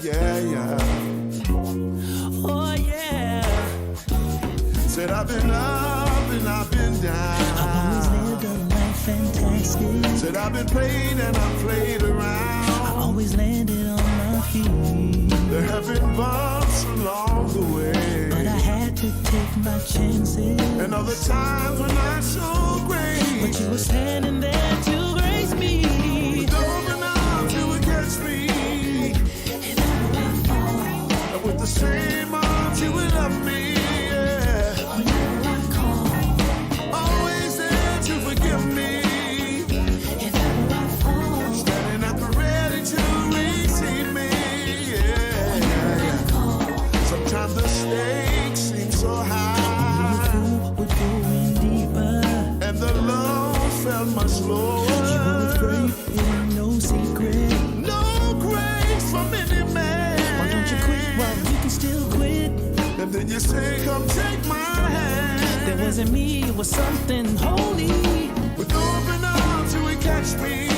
yeah. Oh, yeah. Said I've been up and I've been down. I've always lived a life fantastic. Said I've been played and I played around. I always landed on my feet. There have been bumps along the way, But I had to take my chances. and other times when I so great, But you were standing there to grace me. with open arms you would catch me, and with the same arms you would love me. Yeah. Always there to forgive me. Standing at the ready to receive me. Yeah. Sometimes the stakes seem so high, We're going deeper. and the load felt much lower. You were great, it ain't no secret. No grace from any man. Why don't you quit while you can still quit? And then you say, come take my hand. That wasn't me, it was something holy. With open arms you would catch me,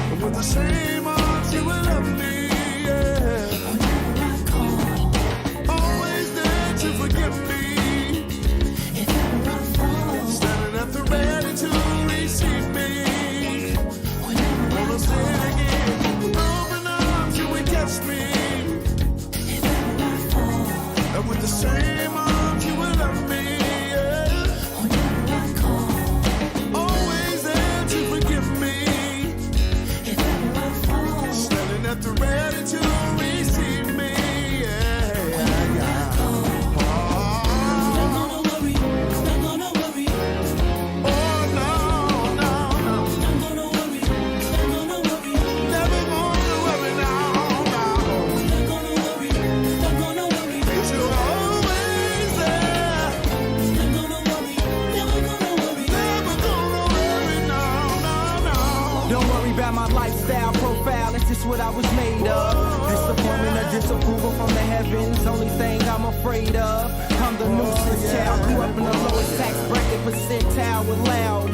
and with the same arms you would love me. Yeah. Always there to forgive me. Standing at the ready to receive me. Wanna say it again. With open arms you would catch me, and with the same arms you would love me. Yeah. Always there to forgive me. Standing at the ready to receive me. Yeah. Oh, Not gonna worry, not gonna worry. oh, no, no, no. Not gonna worry, not gonna worry. Never gonna worry now, no. Not gonna worry, not gonna worry. 'Cause you're always there. Not gonna worry, never gonna worry. Never gonna worry, no, no, no. Don't worry about my lifestyle profile, it's just what I was made of. Disappointment or disapproval from the heavens, only thing I'm afraid of. I'm the nuisance child, grew up in the lowest tax bracket percentile with loud.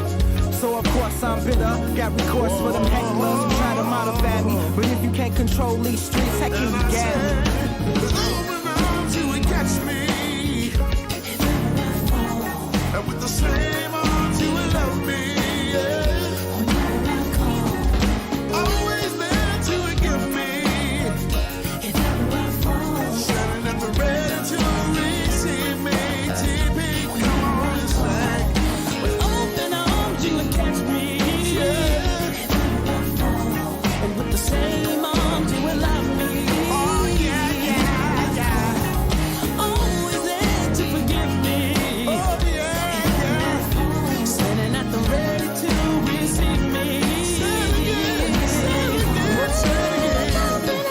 So of course I'm bitter, got recourse for them hecklers who try to modify me. But if you can't control these streets, how can you get me? With open arms you would catch me, and with the same arms you would love me. Yeah. Always there to forgive me. Standing at the ready to receive me. TP, come on and sing. With open arms you would catch me. And with the same arms you would love me. Oh yeah, yeah, yeah. Always there to forgive me. Oh yeah, yeah. Standing at the ready to receive me. Say it again, say it again, say it again.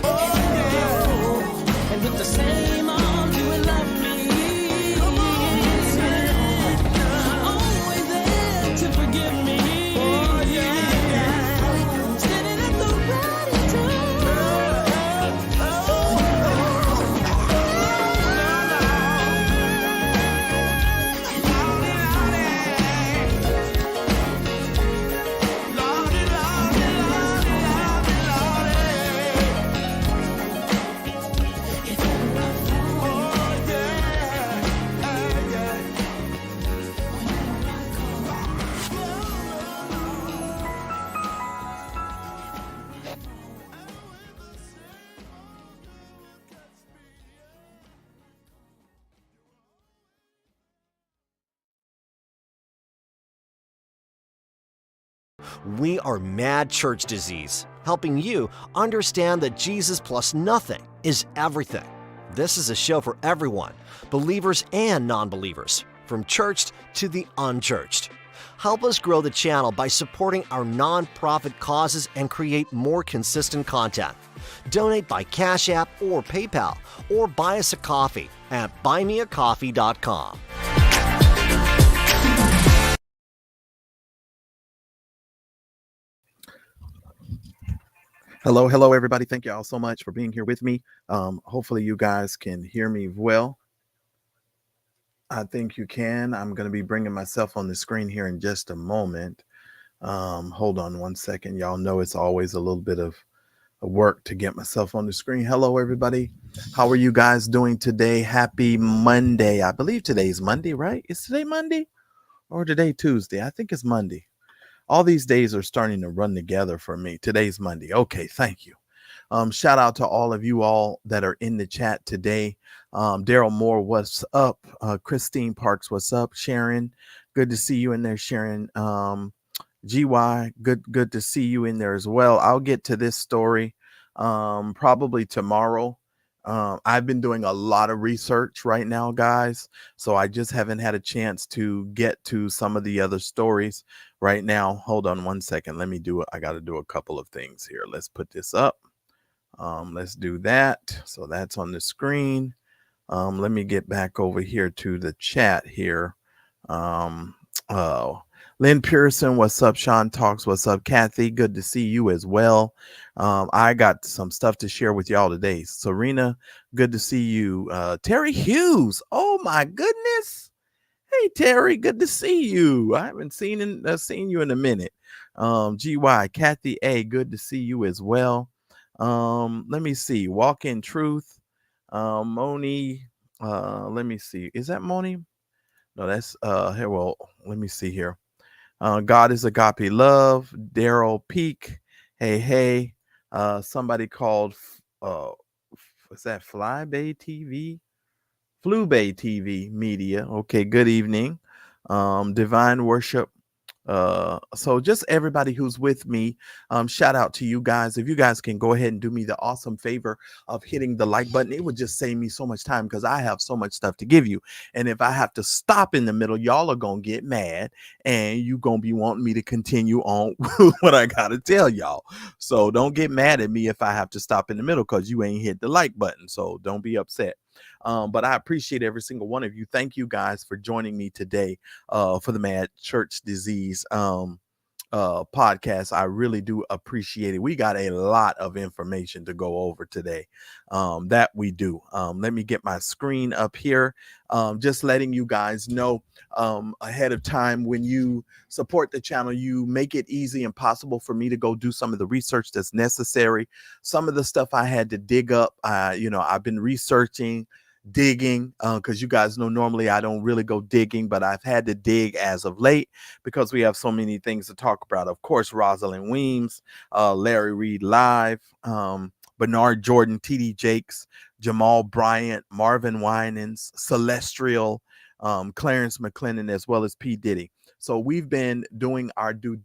Oh yeah. And with the same arms you would love me. Come on, say it. Always there to forgive me. Oh yeah, yeah. Standing at the ready to. We are Mad Church Disease, helping you understand that Jesus plus nothing is everything. This is a show for everyone, believers and non-believers, from churched to the unchurched. Help us grow the channel by supporting our non-profit causes and create more consistent content. Donate by Cash App or PayPal, or buy us a coffee at buymeacoffee.com. Hello, everybody. Thank you all so much for being here with me. Hopefully you guys can hear me well. I think you can. I'm going to be bringing myself on the screen here in just a moment. Hold on one second. Y'all know it's always a little bit of work to get myself on the screen. Hello, everybody. How are you guys doing today? Happy Monday. I believe today's Monday, right? Is today Monday or today Tuesday? I think it's Monday. All these days are starting to run together for me. Today's Monday. Okay, thank you. Shout out to all of you all that are in the chat today. Daryl Moore, what's up? Christine Parks, what's up? Sharon, good to see you in there, Sharon. GY, good to see you in there as well. I'll get to this story probably tomorrow. I've been doing a lot of research right now, guys, so I just haven't had a chance to get to some of the other stories right now. Hold on one second. Let me do it. I got to do a couple of things here. Let's put this up. Let's do that. So that's on the screen. Let me get back over here to the chat here. Oh, Lynn Pearson, what's up? Sean Talks, what's up? Kathy, good to see you as well. I got some stuff to share with y'all today. Serena, good to see you. Terry Hughes, oh my goodness. Hey Terry, good to see you. I haven't seen you in a minute. GY, Kathy A, good to see you as well. Let me see. Walk in Truth. Moni. Let me see. Is that Moni? No, that's here. Well, let me see here. God is Agape Love. Daryl Peak. Hey. Somebody called what's that? Flybay TV? Flubay TV Media. Okay, good evening. Divine Worship. So just everybody who's with me, shout out to you guys. If you guys can go ahead and do me the awesome favor of hitting the like button, it would just save me so much time because I have so much stuff to give you. And if I have to stop in the middle, y'all are gonna get mad and you gonna be wanting me to continue on what I gotta tell y'all. So don't get mad at me if I have to stop in the middle because you ain't hit the like button. So don't be upset. But I appreciate every single one of you. Thank you guys for joining me today for the Mad Church Disease podcast. I really do appreciate it. We got a lot of information to go over today. That we do. Let me get my screen up here. Just letting you guys know ahead of time, when you support the channel, you make it easy and possible for me to go do some of the research that's necessary. Some of the stuff I had to dig up, I've been researching, digging, because you guys know normally I don't really go digging, but I've had to dig as of late because we have so many things to talk about. Of course, Roslyn Weems, Larry Reed Live, Bernard Jordan, TD Jakes, Jamal Bryant, Marvin Winans, Celestial, Clarence McClendon, as well as P. Diddy. So we've been doing our due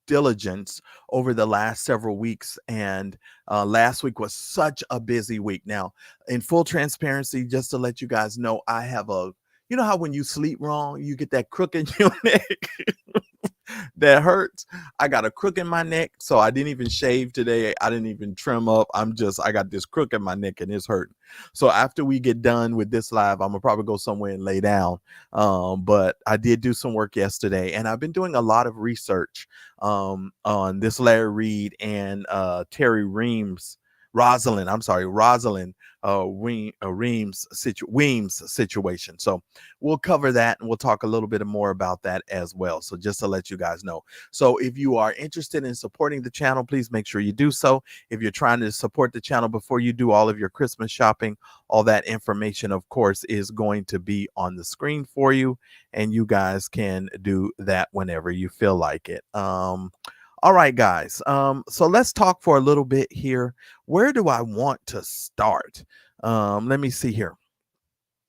diligence over the last several weeks, and last week was such a busy week. Now, in full transparency, just to let you guys know, I have you know how when you sleep wrong, you get that crook in your neck that hurts. I got a crook in my neck, so I didn't even shave today. I didn't even trim up. I got this crook in my neck and it's hurting. So after we get done with this live, I'm gonna probably go somewhere and lay down. But I did do some work yesterday, and I've been doing a lot of research on this Larry Reed and Terry Reems. Rosalind Weems situation. So we'll cover that, and we'll talk a little bit more about that as well. So just to let you guys know. So if you are interested in supporting the channel, please make sure you do so. If you're trying to support the channel before you do all of your Christmas shopping, all that information, of course, is going to be on the screen for you, and you guys can do that whenever you feel like it. All right, guys. So let's talk for a little bit here. Where do I want to start? Let me see here.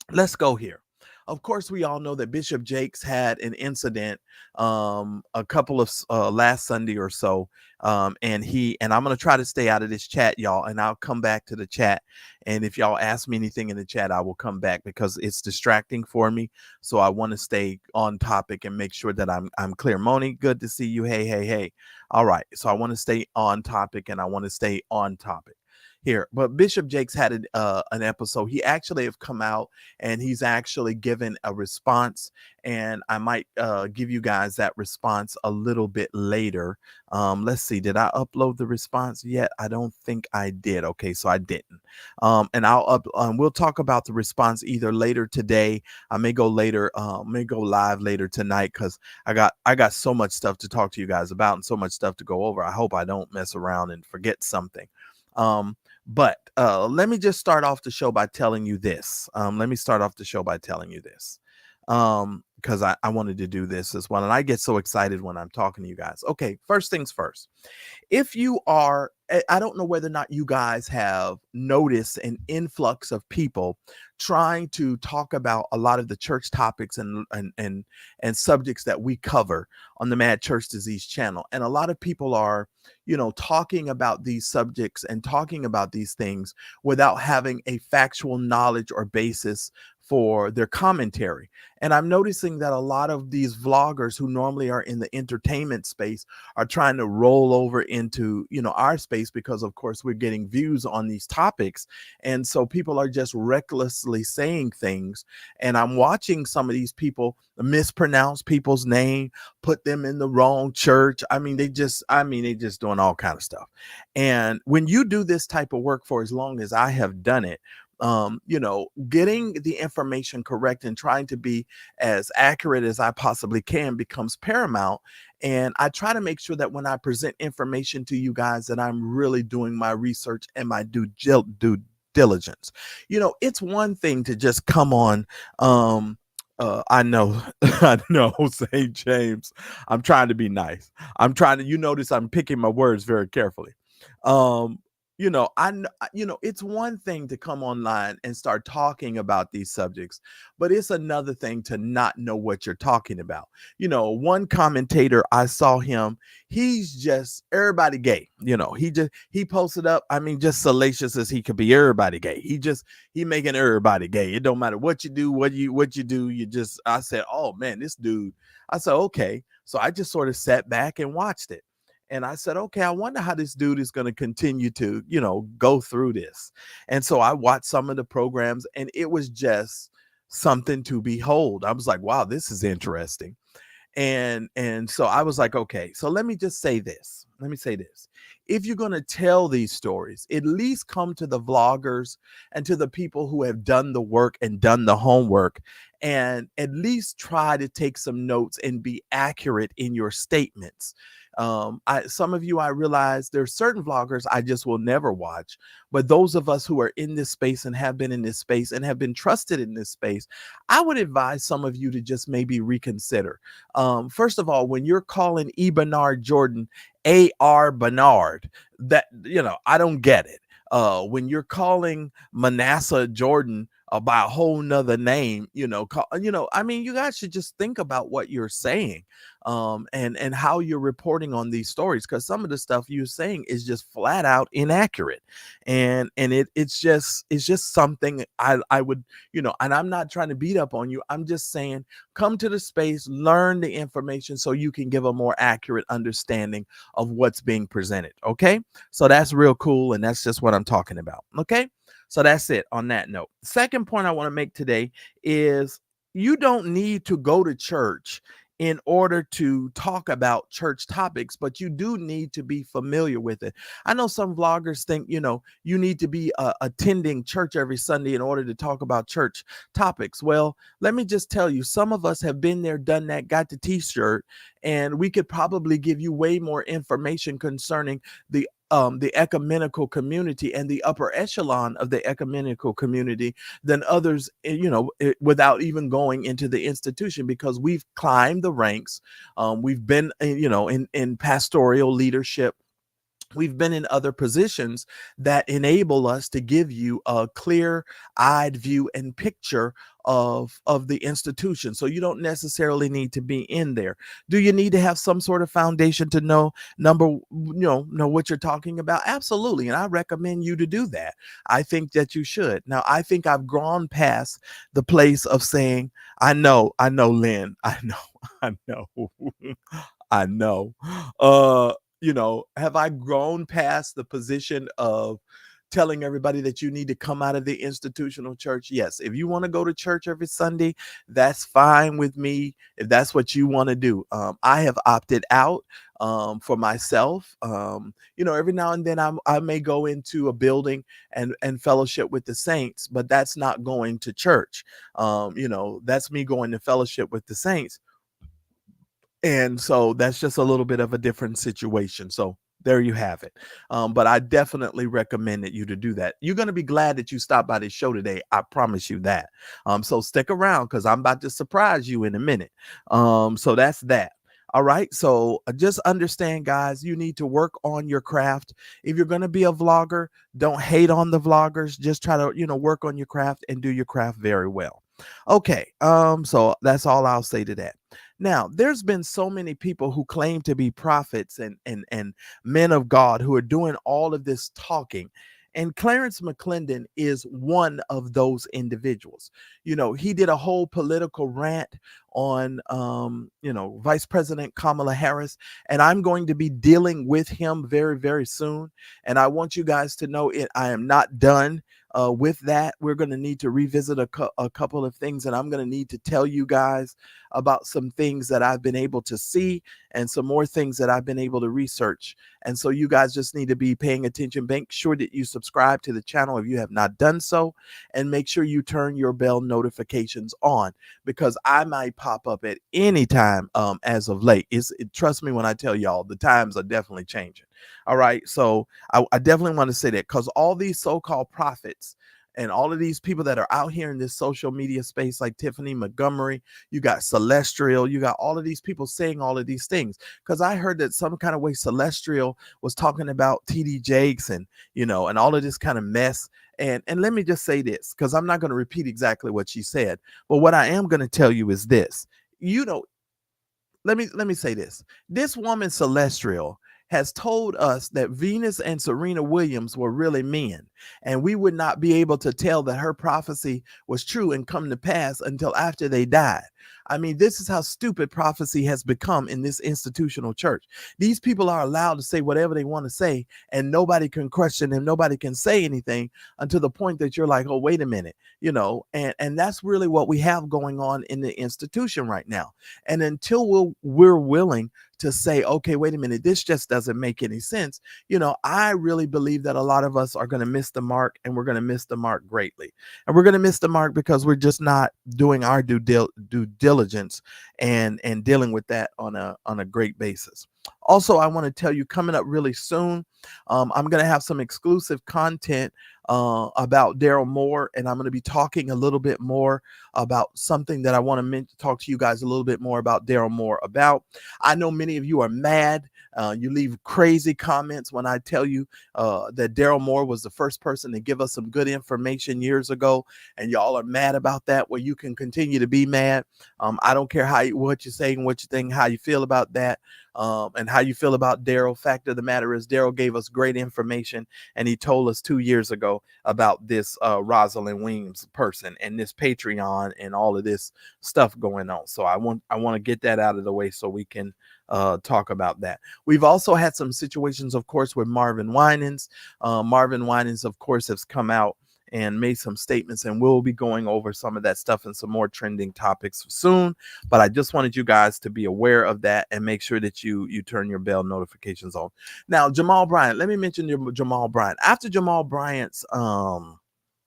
Let's go here. Of course, we all know that Bishop Jakes had an incident a couple of last Sunday or so. And I'm going to try to stay out of this chat, y'all, and I'll come back to the chat. And if y'all ask me anything in the chat, I will come back because it's distracting for me. So I want to stay on topic and make sure that I'm clear. Moni, good to see you. Hey. All right. So I want to stay on topic, and I want to stay on topic. here. But Bishop Jakes had an episode. He actually have come out and he's actually given a response, and I might give you guys that response a little bit later. Let's see, did I upload the response yet? I don't think I did. Okay, so I didn't. And we'll talk about the response either later today. I may go later, may go live later tonight, because I got so much stuff to talk to you guys about and so much stuff to go over. I hope I don't mess around and forget something. But let me just start off the show by telling you this. Because I wanted to do this as well. And I get so excited when I'm talking to you guys. Okay, first things first. If you are, I don't know whether or not you guys have noticed an influx of people trying to talk about a lot of the church topics and subjects that we cover on the Mad Church Disease channel. And a lot of people are, talking about these subjects and talking about these things without having a factual knowledge or basis for their commentary. And I'm noticing that a lot of these vloggers who normally are in the entertainment space are trying to roll over into, our space, because of course we're getting views on these topics. And so people are just recklessly saying things. And I'm watching some of these people mispronounce people's name, put them in the wrong church. They just doing all kind of stuff. And when you do this type of work for as long as I have done it, getting the information correct and trying to be as accurate as I possibly can becomes paramount. And I try to make sure that when I present information to you guys, that I'm really doing my research and my due diligence. It's one thing to just come on. I know, St. James. I'm trying to be nice. You notice I'm picking my words very carefully. It's one thing to come online and start talking about these subjects, but it's another thing to not know what you're talking about. One commentator, I saw him, he's just everybody gay. He posted up, just salacious as he could be, everybody gay. He making everybody gay. It don't matter what you do, what you do. I said, oh man, this dude, I said, okay. So I just sort of sat back and watched it. And I said, okay, I wonder how this dude is going to continue to, go through this. And so I watched some of the programs, and it was just something to behold. I was like, wow, this is interesting. And so I was like, okay, so let me say this. If you're going to tell these stories, at least come to the vloggers and to the people who have done the work and done the homework, and at least try to take some notes and be accurate in your statements. Some of you, I realize there's certain vloggers I just will never watch, but those of us who are in this space and have been in this space and have been trusted in this space, I would advise some of you to just maybe reconsider. First of all, when you're calling E. Bernard Jordan A.R. Bernard, that, I don't get it. When you're calling Manasseh Jordan by a whole nother name, you guys should just think about what you're saying, and how you're reporting on these stories, because some of the stuff you're saying is just flat out inaccurate, and it's just something I would, and I'm not trying to beat up on you. I'm just saying, come to the space, learn the information so you can give a more accurate understanding of what's being presented. Okay, so that's real cool, and that's just what I'm talking about. Okay, so that's it on that note. Second point I want to make today is you don't need to go to church in order to talk about church topics, but you do need to be familiar with it. I know some vloggers think, you need to be attending church every Sunday in order to talk about church topics. Well, let me just tell you, some of us have been there, done that, got the t-shirt, and we could probably give you way more information concerning the ecumenical community and the upper echelon of the ecumenical community than others, without even going into the institution, because we've climbed the ranks. We've been, in pastoral leadership. We've been in other positions that enable us to give you a clear-eyed view and picture of the institution. So you don't necessarily need to be in there. Do you need to have some sort of foundation to know what you're talking about? Absolutely. And I recommend you to do that. I think that you should. Now, I think I've gone past the place of saying, I know, Lynn, I know. Have I grown past the position of telling everybody that you need to come out of the institutional church. Yes, if you want to go to church every Sunday, that's fine with me. If that's what you want to do, I have opted out for myself. Every now and then I may go into a building and fellowship with the saints, but that's not going to church. That's me going to fellowship with the saints. And so that's just a little bit of a different situation. So there you have it. But I definitely recommend you to do that. You're going to be glad that you stopped by this show today. I promise you that. So stick around because I'm about to surprise you in a minute. So that's that. All right. So just understand, guys, you need to work on your craft. If you're going to be a vlogger, don't hate on the vloggers. Just try to, work on your craft and do your craft very well. Okay. So that's all I'll say to that. Now, there's been so many people who claim to be prophets and men of God who are doing all of this talking. And Clarence McClendon is one of those individuals. He did a whole political rant on, Vice President Kamala Harris. And I'm going to be dealing with him very, very soon. And I want you guys to know I am not done with that. We're going to need to revisit a couple of things. And I'm going to need to tell you guys about some things that I've been able to see and some more things that I've been able to research. And so you guys just need to be paying attention. Make sure that you subscribe to the channel if you have not done so, and make sure you turn your bell notifications on, because I might pop up at any time as of late. Trust me when I tell y'all, the times are definitely changing. All right. So I definitely want to say that, because all these so-called prophets and all of these people that are out here in this social media space, like Tiffany Montgomery, you got Celestial, you got all of these people saying all of these things. Because I heard that some kind of way Celestial was talking about TD Jakes and all of this kind of mess. And let me just say this, because I'm not going to repeat exactly what she said, but what I am going to tell you is this. Let me say this. This woman Celestial has told us that Venus and Serena Williams were really men, and we would not be able to tell that her prophecy was true and come to pass until after they died. I mean, this is how stupid prophecy has become in this institutional church. These people are allowed to say whatever they want to say, and nobody can question them. Nobody can say anything until the point that you're like, oh, wait a minute, and that's really what we have going on in the institution right now. And until we're willing to say, okay, wait a minute, this just doesn't make any sense. I really believe that a lot of us are going to miss the mark, and we're going to miss the mark greatly. And we're going to miss the mark because we're just not doing our due diligence and dealing with that on a great basis. Also, I want to tell you, coming up really soon, I'm going to have some exclusive content about Daryl Moore, and I'm going to be talking a little bit more about something that I want to talk to you guys a little bit more about Daryl Moore about. I know many of you are mad. You leave crazy comments when I tell you that Daryl Moore was the first person to give us some good information years ago, and y'all are mad about that. Well, you can continue to be mad. I don't care what you're saying, what you think, how you feel about that, and how you feel about Daryl. Fact of the matter is, Daryl gave us great information, and he told us 2 years ago about this Roslyn Weems person and this Patreon and all of this stuff going on. So I want to get that out of the way so we can talk about that. We've also had some situations, of course, with Marvin Winans. Marvin Winans, of course, has come out and made some statements, and we'll be going over some of that stuff and some more trending topics soon. But I just wanted you guys to be aware of that and make sure that you turn your bell notifications on. Now, Jamal Bryant, let me mention Jamal Bryant. After Jamal Bryant's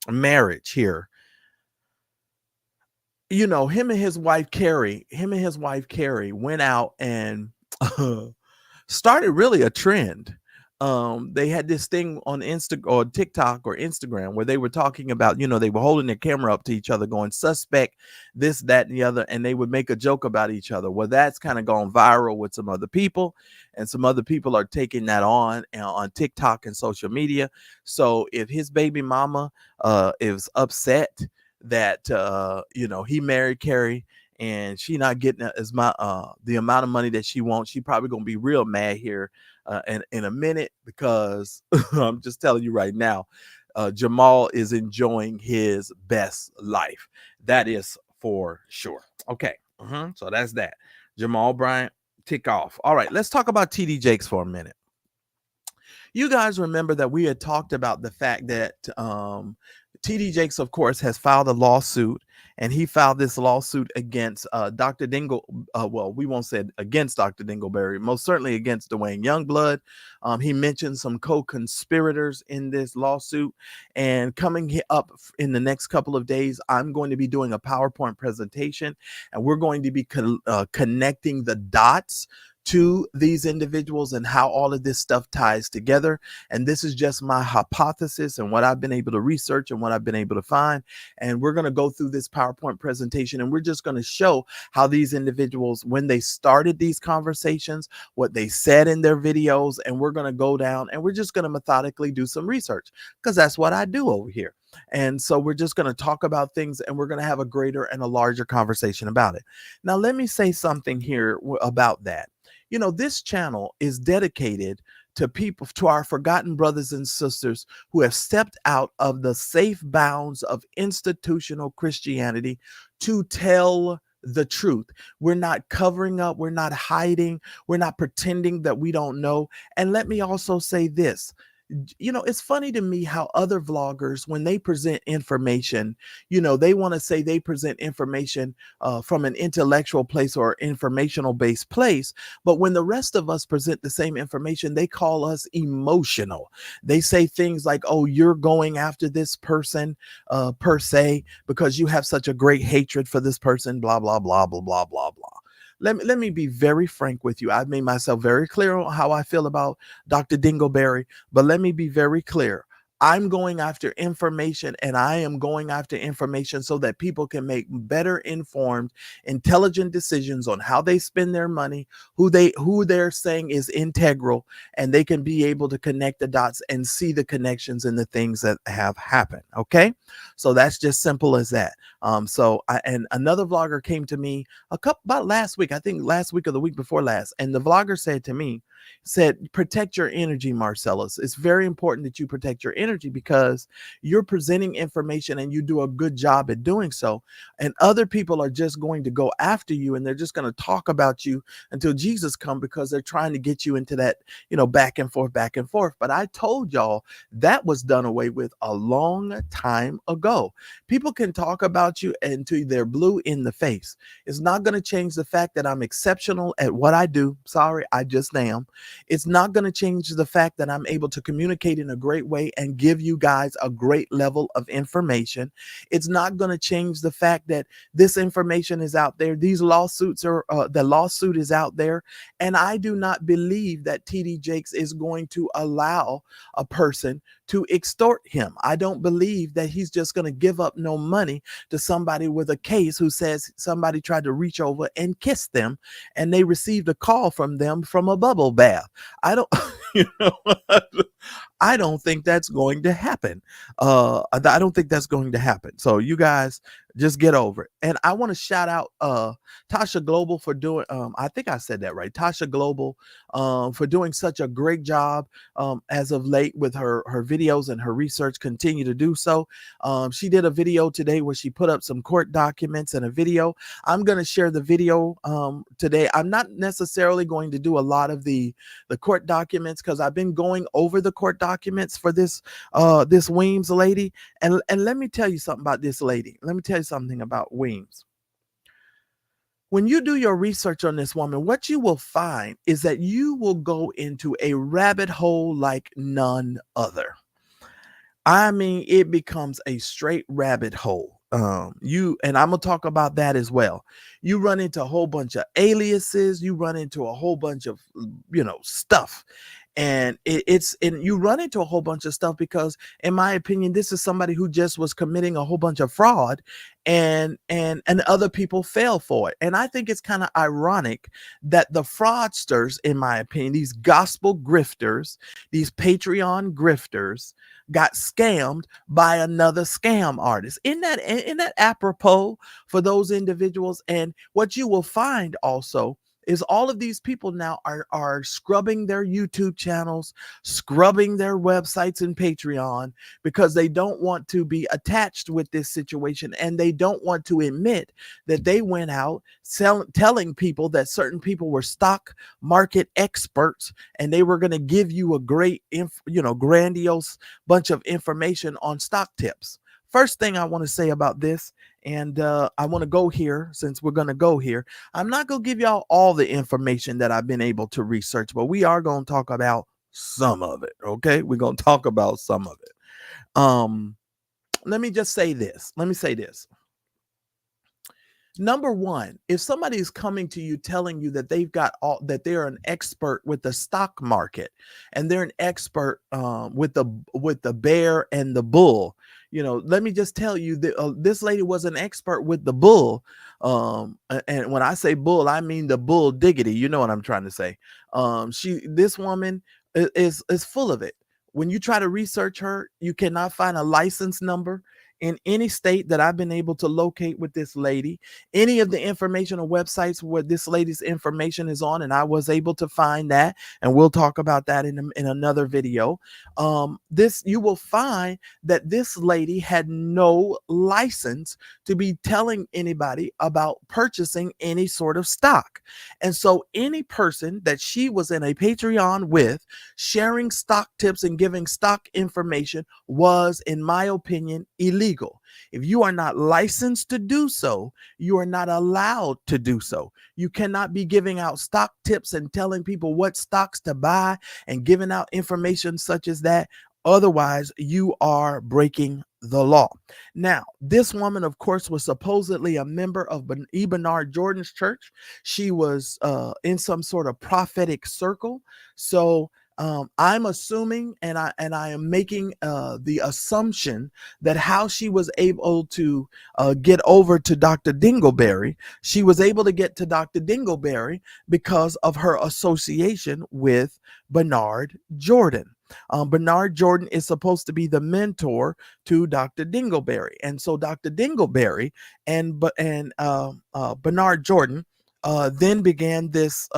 marriage here, him and his wife Carrie went out and started really a trend. They had this thing on TikTok or Instagram where they were talking about, they were holding their camera up to each other going suspect, this, that, and the other, and they would make a joke about each other. Well, that's kind of gone viral with some other people, and some other people are taking that on TikTok and social media. So if his baby mama is upset that he married Carrie and she not getting the amount of money that she wants, she probably gonna be real mad here in a minute, because I'm just telling you right now, Jamal is enjoying his best life. That is for sure. Okay, so that's that. Jamal Bryant, tick off. All right, let's talk about TD Jakes for a minute. You guys remember that we had talked about the fact that TD Jakes, of course, has filed a lawsuit, and he filed this lawsuit against Dr. Dingle. Well, we won't say against Dr. Dingleberry, most certainly against Dwayne Youngblood. He mentioned some co-conspirators in this lawsuit, and coming up in the next couple of days, I'm going to be doing a PowerPoint presentation, and we're going to be connecting the dots to these individuals and how all of this stuff ties together. And this is just my hypothesis and what I've been able to research and what I've been able to find. And we're going to go through this PowerPoint presentation, and we're just going to show how these individuals, when they started these conversations, what they said in their videos, and we're going to go down and we're just going to methodically do some research, because that's what I do over here. And so we're just going to talk about things, and we're going to have a greater and a larger conversation about it. Now, let me say something here about that. You know, this channel is dedicated to people, to our forgotten brothers and sisters who have stepped out of the safe bounds of institutional Christianity to tell the truth. We're not covering up, we're not hiding, we're not pretending that we don't know. And let me also say this. You know, it's funny to me how other vloggers, when they present information, you know, they want to say they present information from an intellectual place or informational based place. But when the rest of us present the same information, they call us emotional. They say things like, oh, you're going after this person per se because you have such a great hatred for this person, blah, blah, blah, blah, blah, blah, blah. Let me be very frank with you. I've made myself very clear on how I feel about Dr. Dingleberry, but let me be very clear. I'm going after information, and I am going after information so that people can make better informed, intelligent decisions on how they spend their money, who they're saying is integral, and they can be able to connect the dots and see the connections in the things that have happened. Okay, so that's just simple as that. And another vlogger came to me about last week, I think last week or the week before last, and the vlogger said to me, protect your energy, Marcellus. It's very important that you protect your energy because you're presenting information and you do a good job at doing so. And other people are just going to go after you, and they're just going to talk about you until Jesus comes, because they're trying to get you into that, you know, back and forth, back and forth. But I told y'all that was done away with a long time ago. People can talk about you until they're blue in the face. It's not going to change the fact that I'm exceptional at what I do. Sorry, I just am. It's not going to change the fact that I'm able to communicate in a great way and give you guys a great level of information. It's not going to change the fact that this information is out there. These lawsuits are, the lawsuit is out there. And I do not believe that TD Jakes is going to allow a person to extort him. I don't believe that he's just going to give up no money to somebody with a case who says somebody tried to reach over and kiss them, and they received a call from them from a bubble bath. I don't, you know, I don't think that's going to happen. I don't think that's going to happen. So you guys just get over it. And I want to shout out Tasha Global for doing, I think I said that right, Tasha Global, for doing such a great job as of late with her videos and her research. Continue to do so. She did a video today where she put up some court documents and a video. I'm going to share the video today. I'm not necessarily going to do a lot of the court documents because I've been going over the court documents for this this Weems lady. And let me tell you something about this lady. Let me tell you something about Weems. When you do your research on this woman, what you will find is that you will go into a rabbit hole like none other. I mean, it becomes a straight rabbit hole. And I'm gonna talk about that as well. You run into a whole bunch of aliases, you run into a whole bunch of, you know, stuff. And you run into a whole bunch of stuff because, in my opinion, this is somebody who just was committing a whole bunch of fraud, and other people fell for it. And I think it's kind of ironic that the fraudsters, in my opinion, these gospel grifters, these Patreon grifters, got scammed by another scam artist. Isn't that apropos for those individuals? And what you will find also is all of these people now are scrubbing their YouTube channels, scrubbing their websites and Patreon, because they don't want to be attached with this situation, and they don't want to admit that they went out telling people that certain people were stock market experts, and they were going to give you a great grandiose bunch of information on stock tips. First thing I want to say about this, and I want to go here, since we're going to go here. I'm not going to give y'all all the information that I've been able to research, but we are going to talk about some of it. Okay, we're going to talk about some of it. Let me just say this. Let me say this. Number one, if somebody is coming to you telling you that that they're an expert with the stock market, and they're an expert with the bear and the bull, let me just tell you that this lady was an expert with the bull. And when I say bull, I mean the bull diggity. You know what I'm trying to say. This woman is full of it. When you try to research her, you cannot find a license number in any state that I've been able to locate with this lady. Any of the information or websites where this lady's information is on, and I was able to find that, and we'll talk about that in another video. You will find that this lady had no license to be telling anybody about purchasing any sort of stock. And so any person that she was in a Patreon with, sharing stock tips and giving stock information, was, in my opinion, illegal. If you are not licensed to do so, you are not allowed to do so. You cannot be giving out stock tips and telling people what stocks to buy and giving out information such as that. Otherwise, you are breaking the law. Now, this woman, of course, was supposedly a member of E. Bernard Jordan's church. She was in some sort of prophetic circle. So I'm assuming, and I am making the assumption that how she was able to get over to Dr. Dingleberry, she was able to get to Dr. Dingleberry because of her association with Bernard Jordan. Bernard Jordan is supposed to be the mentor to Dr. Dingleberry, and so Dr. Dingleberry and Bernard Jordan then began this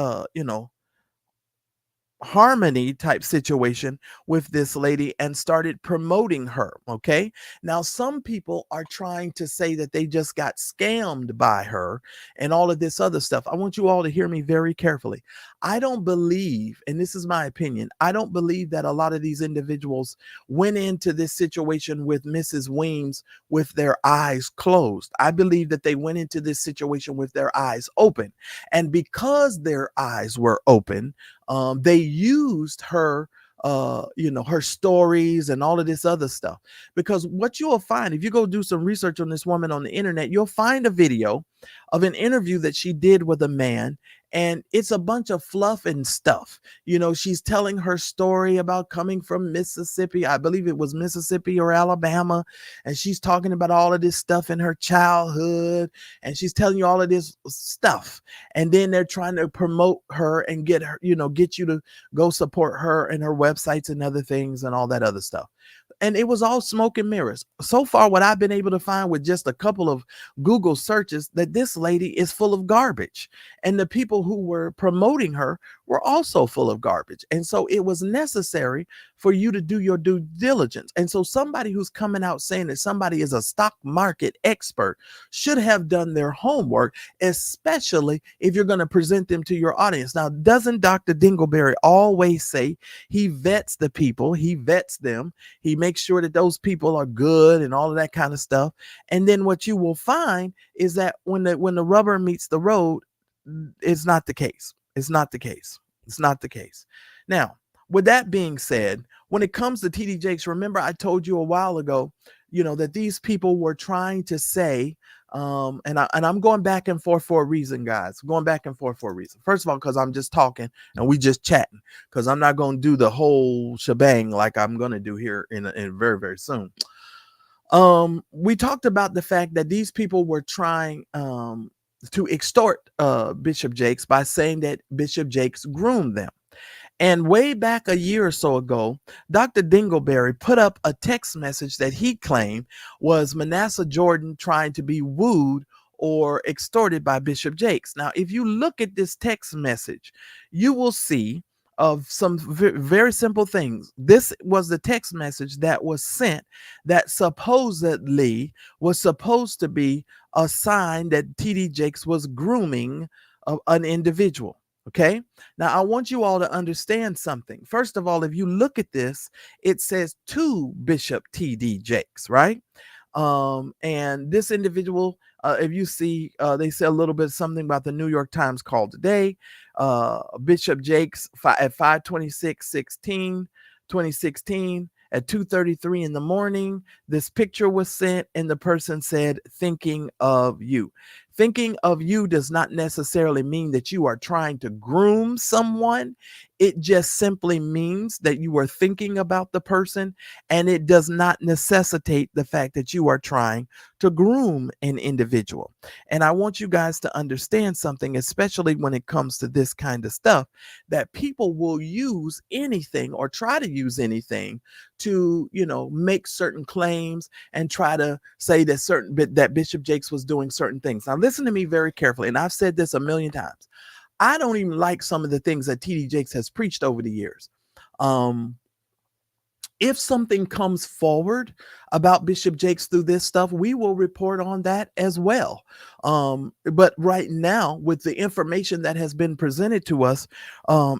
harmony type situation with this lady and started promoting her. Okay, now some people are trying to say that they just got scammed by her and all of this other stuff. I want you all to hear me very carefully. I don't believe, and this is my opinion, I don't believe that a lot of these individuals went into this situation with Mrs. Weems with their eyes closed. I believe that they went into this situation with their eyes open, and because their eyes were open, they used her her stories and all of this other stuff. Because what you'll find, if you go do some research on this woman on the internet, you'll find a video of an interview that she did with a man, and it's a bunch of fluff and stuff. She's telling her story about coming from Mississippi. I believe it was Mississippi or Alabama. And she's talking about all of this stuff in her childhood. And she's telling you all of this stuff. And then they're trying to promote her and get her, get you to go support her and her websites and other things and all that other stuff. And it was all smoke and mirrors. So far, what I've been able to find with just a couple of Google searches, that this lady is full of garbage. And the people who were promoting her were also full of garbage. And so it was necessary for you to do your due diligence. And so somebody who's coming out saying that somebody is a stock market expert should have done their homework, especially if you're going to present them to your audience. Now, doesn't Dr. Dingleberry always say he vets the people, he vets them, he makes sure that those people are good and all of that kind of stuff? And then what you will find is that when the rubber meets the road, it's not the case. It's not the case. It's not the case. Now, with that being said, when it comes to TD Jakes, remember I told you a while ago, that these people were trying to say, and I'm going back and forth for a reason, guys. Going back and forth for a reason. First of all, because I'm just talking and we just chatting, because I'm not going to do the whole shebang like I'm going to do here in very, very soon. We talked about the fact that these people were trying to extort Bishop Jakes by saying that Bishop Jakes groomed them. And way back a year or so ago, Dr. Dingleberry put up a text message that he claimed was Manasseh Jordan trying to be wooed or extorted by Bishop Jakes. Now, if you look at this text message, you will see of some very simple things. This was the text message that was sent that supposedly was supposed to be a sign that TD Jakes was grooming an individual. Okay. Now, I want you all to understand something. First of all, if you look at this, it says to Bishop TD Jakes, right? And this individual, if you see, they say a little bit something about the New York Times call today. Bishop Jakes at 5/26/2016 at 2:33 in the morning. This picture was sent, and the person said, "Thinking of you." Thinking of you does not necessarily mean that you are trying to groom someone. It just simply means that you are thinking about the person, and it does not necessitate the fact that you are trying to groom an individual. And I want you guys to understand something, especially when it comes to this kind of stuff, that people will use anything or try to use anything to, make certain claims and try to say that Bishop Jakes was doing certain things. Now, listen to me very carefully, and I've said this a million times. I don't even like some of the things that TD Jakes has preached over the years. If something comes forward about Bishop Jakes through this stuff, we will report on that as well. But right now, with the information that has been presented to us,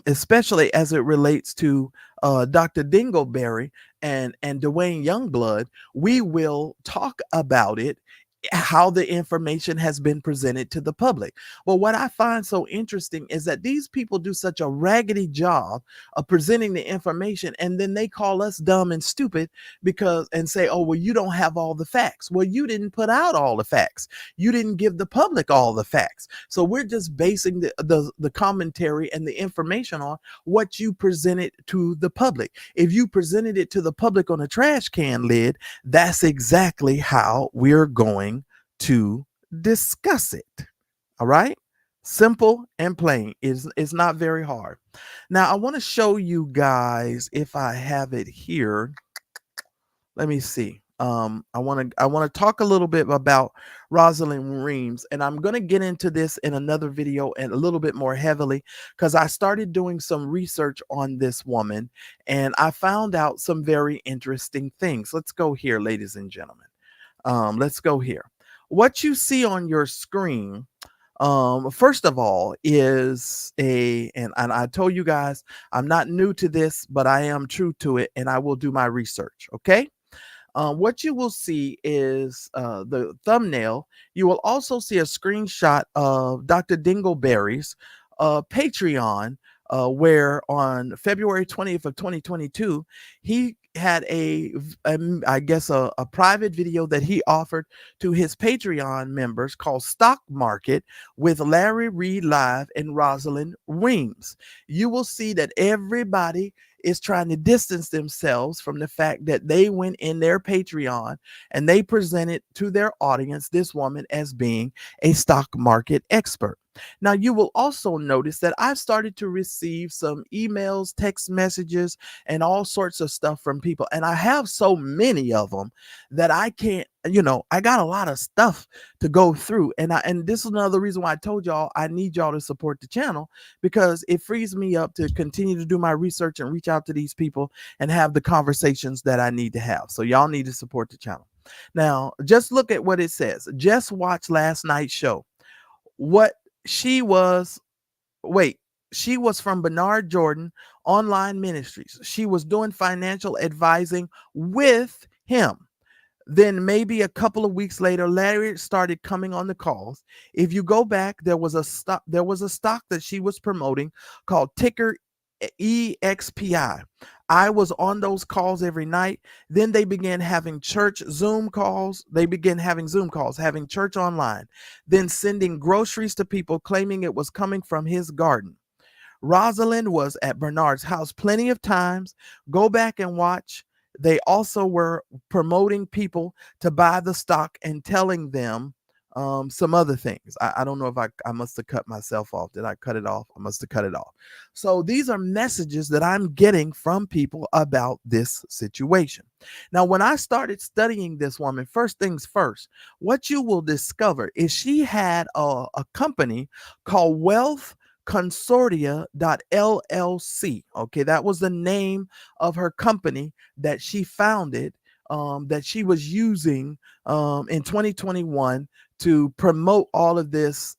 especially as it relates to Dr. Dingleberry and Dwayne Youngblood, we will talk about it, how the information has been presented to the public. But what I find so interesting is that these people do such a raggedy job of presenting the information, and then they call us dumb and stupid and say, "Oh, well, you don't have all the facts." Well, you didn't put out all the facts. You didn't give the public all the facts. So we're just basing the commentary and the information on what you presented to the public. If you presented it to the public on a trash can lid, that's exactly how we're going to discuss it. All right. Simple and plain. It's not very hard. Now, I want to show you guys, if I have it here. Let me see. I want to talk a little bit about Roslyn Weems, and I'm going to get into this in another video and a little bit more heavily, because I started doing some research on this woman and I found out some very interesting things. Let's go here, ladies and gentlemen. Let's go here. What you see on your screen, first of all, is and I told you guys, I'm not new to this, but I am true to it, and I will do my research. Okay. What you will see is the thumbnail. You will also see a screenshot of Dr. Dingleberry's Patreon, where on February 20th of 2022, he had a private video that he offered to his Patreon members called Stock Market with Larry Reed Live and Roslyn Weems. You will see that everybody is trying to distance themselves from the fact that they went in their Patreon and they presented to their audience this woman as being a stock market expert. Now, you will also notice that I've started to receive some emails, text messages, and all sorts of stuff from people. And I have so many of them that I can't, I got a lot of stuff to go through. And this is another reason why I told y'all I need y'all to support the channel, because it frees me up to continue to do my research and reach out to these people and have the conversations that I need to have. So y'all need to support the channel. Now, just look at what it says. Just watch last night's show. She was from Bernard Jordan Online Ministries. She was doing financial advising with him. Then maybe a couple of weeks later, Larry started coming on the calls. If you go back, there was a stock that she was promoting called ticker EXPI. I was on those calls every night. Then they began having Zoom calls, having church online, then sending groceries to people claiming it was coming from his garden. Rosalind was at Bernard's house plenty of times. Go back and watch. They also were promoting people to buy the stock and telling them some other things. I don't know if I must have cut myself off. Did I cut it off? I must have cut it off. So these are messages that I'm getting from people about this situation. Now, when I started studying this woman, first things first, what you will discover is she had a company called Wealth Consortia LLC. Okay, that was the name of her company that she founded, that she was using in 2021 to promote all of this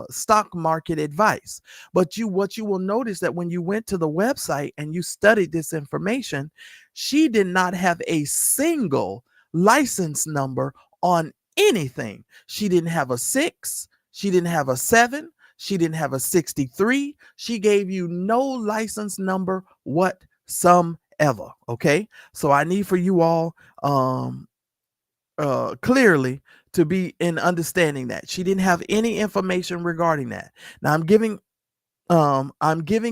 stock market advice. But what you will notice that when you went to the website and you studied this information, she did not have a single license number on anything. She didn't have a 6, she didn't have a 7, she didn't have a 63. She gave you no license number whatsoever. Okay, so I need for you all clearly to be in understanding that she didn't have any information regarding that. Now I'm giving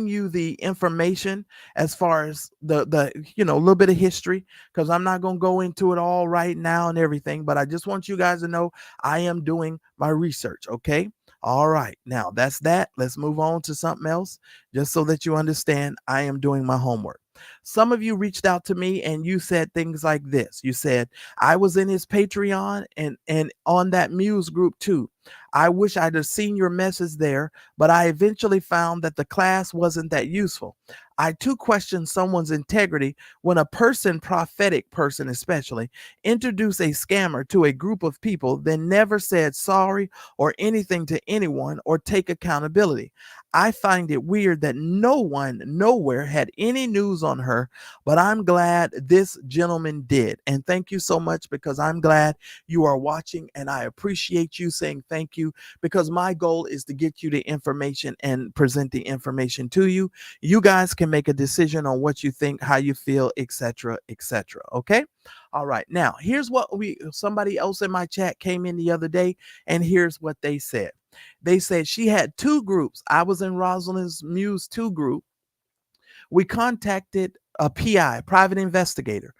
you the information as far as the a little bit of history, because I'm not going to go into it all right now and everything, but I just want you guys to know I am doing my research. Okay, all right, now that's that. Let's move on to something else, just so that you understand I am doing my homework. Some of you reached out to me and you said things like this. You said, I was in his Patreon and on that Muse group too. I wish I'd have seen your message there, but I eventually found that the class wasn't that useful. I too question someone's integrity when a prophetic person especially, introduce a scammer to a group of people, then never said sorry or anything to anyone or take accountability. I find it weird that no one nowhere had any news on her, but I'm glad this gentleman did. And thank you so much, because I'm glad you are watching, and I appreciate you saying thank you, because my goal is to get you the information and present the information to you. You guys can make a decision on what you think, how you feel, etc., etc. Okay. All right. Now, here's what somebody else in my chat came in the other day, and here's what they said. They said she had 2 groups. I was in Rosalind's Muse 2 group. We contacted a PI, private investigator.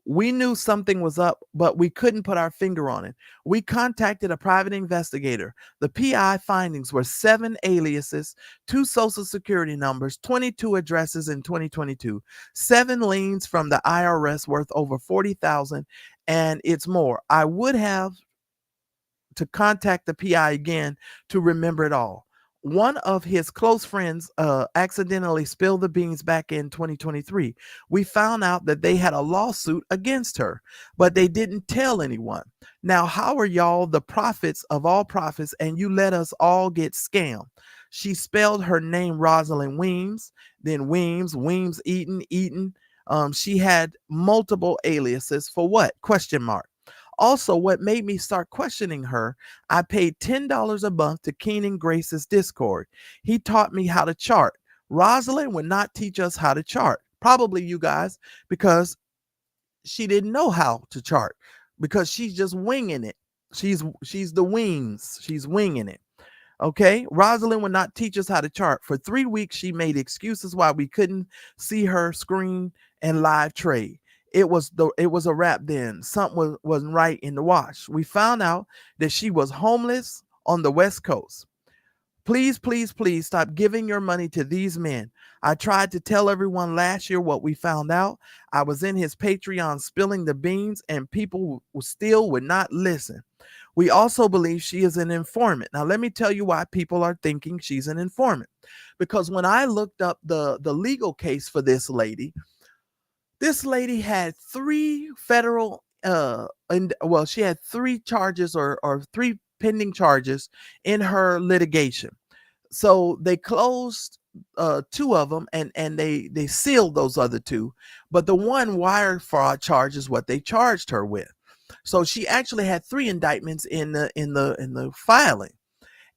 We knew something was up, but we couldn't put our finger on it. We contacted a private investigator. The PI findings were 7 aliases, 2 social security numbers, 22 addresses in 2022, 7 liens from the IRS worth over $40,000, and it's more. I would have to contact the PI again to remember it all. One of his close friends accidentally spilled the beans back in 2023. We found out that they had a lawsuit against her, but they didn't tell anyone. Now, how are y'all the prophets of all prophets, and you let us all get scammed? She spelled her name Roslyn Weems, then Weems, Eaton. She had multiple aliases for what? Question mark. Also, what made me start questioning her, I paid $10 a month to Keenan Grace's Discord. He taught me how to chart. Rosalind would not teach us how to chart. Probably you guys, because she didn't know how to chart, because she's just winging it. She's the wings. She's winging it. Okay. Rosalind would not teach us how to chart. For 3 weeks, she made excuses why we couldn't see her screen and live trade. It was a wrap then. Something wasn't right in the wash. We found out that she was homeless on the West Coast. Please, please, please stop giving your money to these men. I tried to tell everyone last year what we found out. I was in his Patreon spilling the beans, and people still would not listen. We also believe she is an informant. Now, let me tell you why people are thinking she's an informant. Because when I looked up the legal case for this lady had 3 federal, she had 3 charges or 3 pending charges in her litigation. So they closed 2 of them and they sealed those other 2. But the one wire fraud charge is what they charged her with. So she actually had 3 indictments in the filing.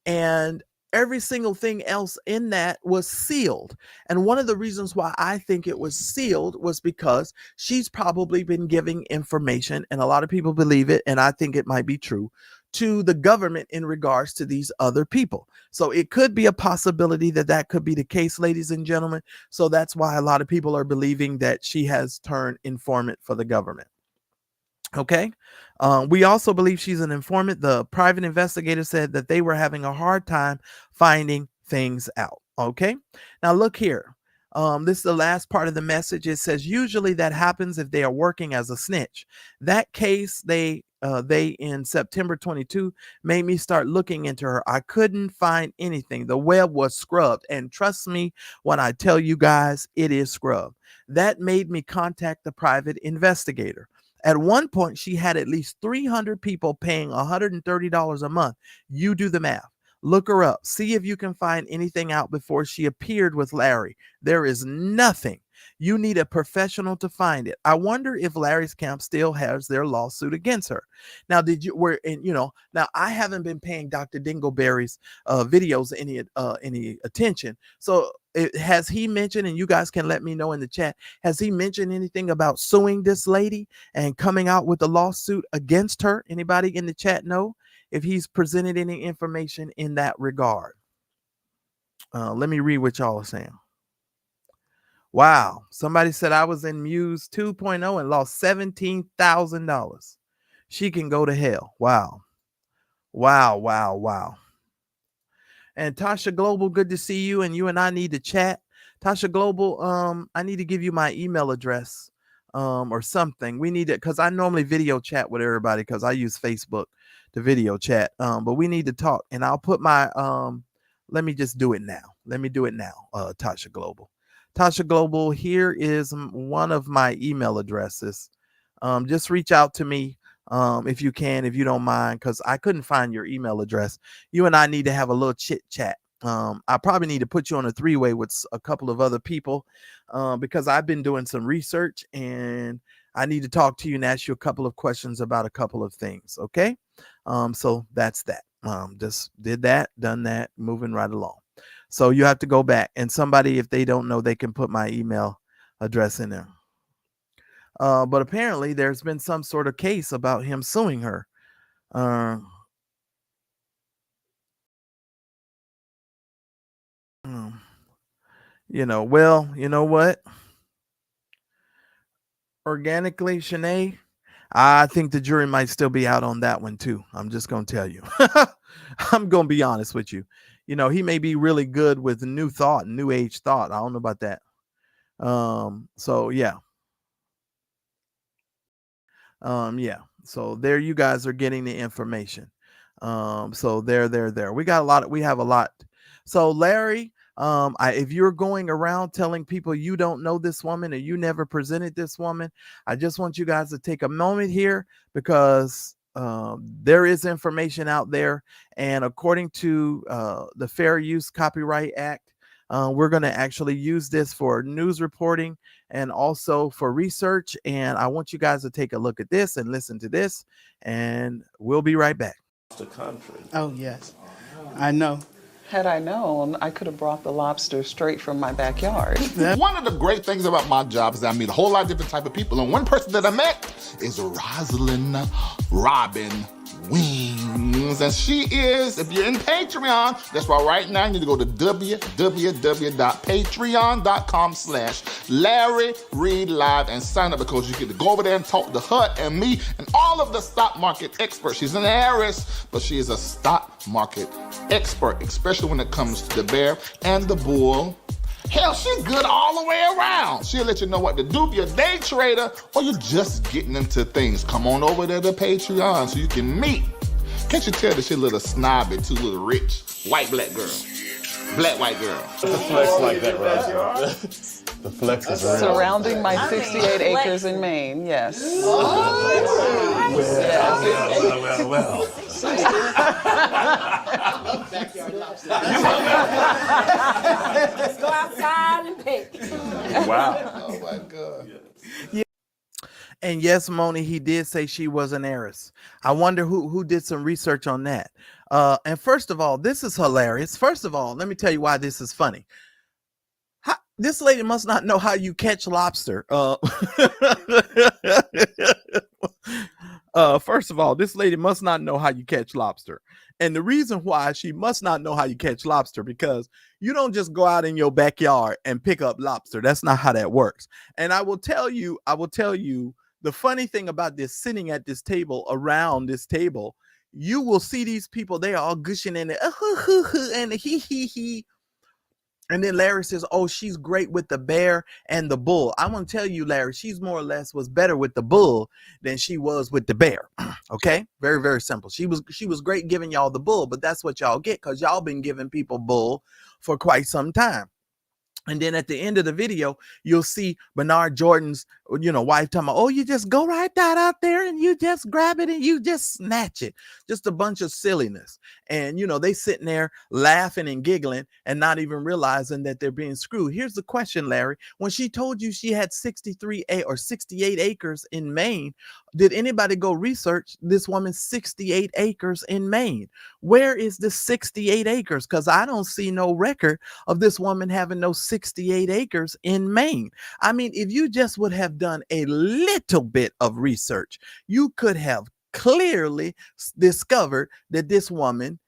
And every single thing else in that was sealed. And one of the reasons why I think it was sealed was because she's probably been giving information, and a lot of people believe it, and I think it might be true, to the government in regards to these other people. So it could be a possibility that could be the case, ladies and gentlemen. So that's why a lot of people are believing that she has turned informant for the government. Okay. We also believe she's an informant. The private investigator said that they were having a hard time finding things out. Okay. Now look here. This is the last part of the message. It says usually that happens if they are working as a snitch. That case, they in September 22 made me start looking into her. I couldn't find anything. The web was scrubbed, and trust me when I tell you guys, it is scrubbed. That made me contact the private investigator. At one point, she had at least 300 people paying $130 a month. You do the math. Look her up. See if you can find anything out before she appeared with Larry. There is nothing. You need a professional to find it. I wonder if Larry's camp still has their lawsuit against her. Now, now I haven't been paying Dr. Dingleberry's videos any attention. So has he mentioned, and you guys can let me know in the chat, has he mentioned anything about suing this lady and coming out with a lawsuit against her? Anybody in the chat know if he's presented any information in that regard? Let me read what y'all are saying. Wow. Somebody said I was in Muse 2.0 and lost $17,000. She can go to hell. Wow. Wow, wow, wow. And Tasha Global, good to see you. And you and I need to chat. Tasha Global, I need to give you my email address or something. We need it because I normally video chat with everybody because I use Facebook to video chat. But we need to talk. And I'll put my let me just do it now. Let me do it now, Tasha Global. Tasha Global, here is one of my email addresses. Just reach out to me if you can, if you don't mind, because I couldn't find your email address. You and I need to have a little chit chat. I probably need to put you on a three-way with a couple of other people because I've been doing some research and I need to talk to you and ask you a couple of questions about a couple of things. Okay. So that's that. Just did that, done that, moving right along. So you have to go back, and somebody, if they don't know, they can put my email address in there. But apparently there's been some sort of case about him suing her. Well, you know what? Organically, Shanae, I think the jury might still be out on that one too. I'm just going to tell you. I'm going to be honest with you. He may be really good with new thought, new age thought. I don't know about that. So yeah. Yeah. So there you guys are getting the information. So there. We have a lot. So Larry, if you're going around telling people you don't know this woman or you never presented this woman, I just want you guys to take a moment here because there is information out there. And according to the Fair Use Copyright Act, we're going to actually use this for news reporting and also for research. And I want you guys to take a look at this and listen to this, and we'll be right back. The country. Oh, yes. I know. Had I known, I could have brought the lobster straight from my backyard. One of the great things about my job is that I meet a whole lot of different type of people. And one person that I met is Roslyn Weems. And she is, if you're in Patreon, that's why right now you need to go to www.patreon.com/Larry Reed Live and sign up because you get to go over there and talk to her and me and all of the stock market experts. She's an heiress, but she is a stock market expert, especially when it comes to the bear and the bull. Hell, she's good all the way around. She'll let you know what to do if you're a day trader or you're just getting into things. Come on over there to Patreon so you can meet. Can't you tell that she's a little snobby, too, little rich, white, black girl. Black, white girl. The flex like that, Roger. The flex is real. Surrounding my 68 acres in Maine, yes. Well. Let's go outside and pick. Wow. Oh, my God. Yeah. And yes, Moni, he did say she was an heiress. I wonder who did some research on that. And first of all, this is hilarious. First of all, let me tell you why this is funny. This lady must not know how you catch lobster. First of all, this lady must not know how you catch lobster. And the reason why she must not know how you catch lobster, because you don't just go out in your backyard and pick up lobster. That's not how that works. And I will tell you the funny thing about this, sitting at this table, around this table, you will see these people, they are all gushing in it, and he. And then Larry says, oh, she's great with the bear and the bull. I want to tell you, Larry, she's more or less was better with the bull than she was with the bear. Okay? Very, very simple. She was great giving y'all the bull, but that's what y'all get because y'all been giving people bull for quite some time. And then at the end of the video, you'll see Bernard Jordan's, wife talking about, oh, you just go right out there and you just grab it and you just snatch it. Just a bunch of silliness. And, they sitting there laughing and giggling and not even realizing that they're being screwed. Here's the question, Larry. When she told you she had 68 acres in Maine, did anybody go research this woman's 68 acres in Maine? Where is the 68 acres? Because I don't see no record of this woman having no 68 acres in Maine. I mean, if you just would have done a little bit of research, you could have clearly discovered that this woman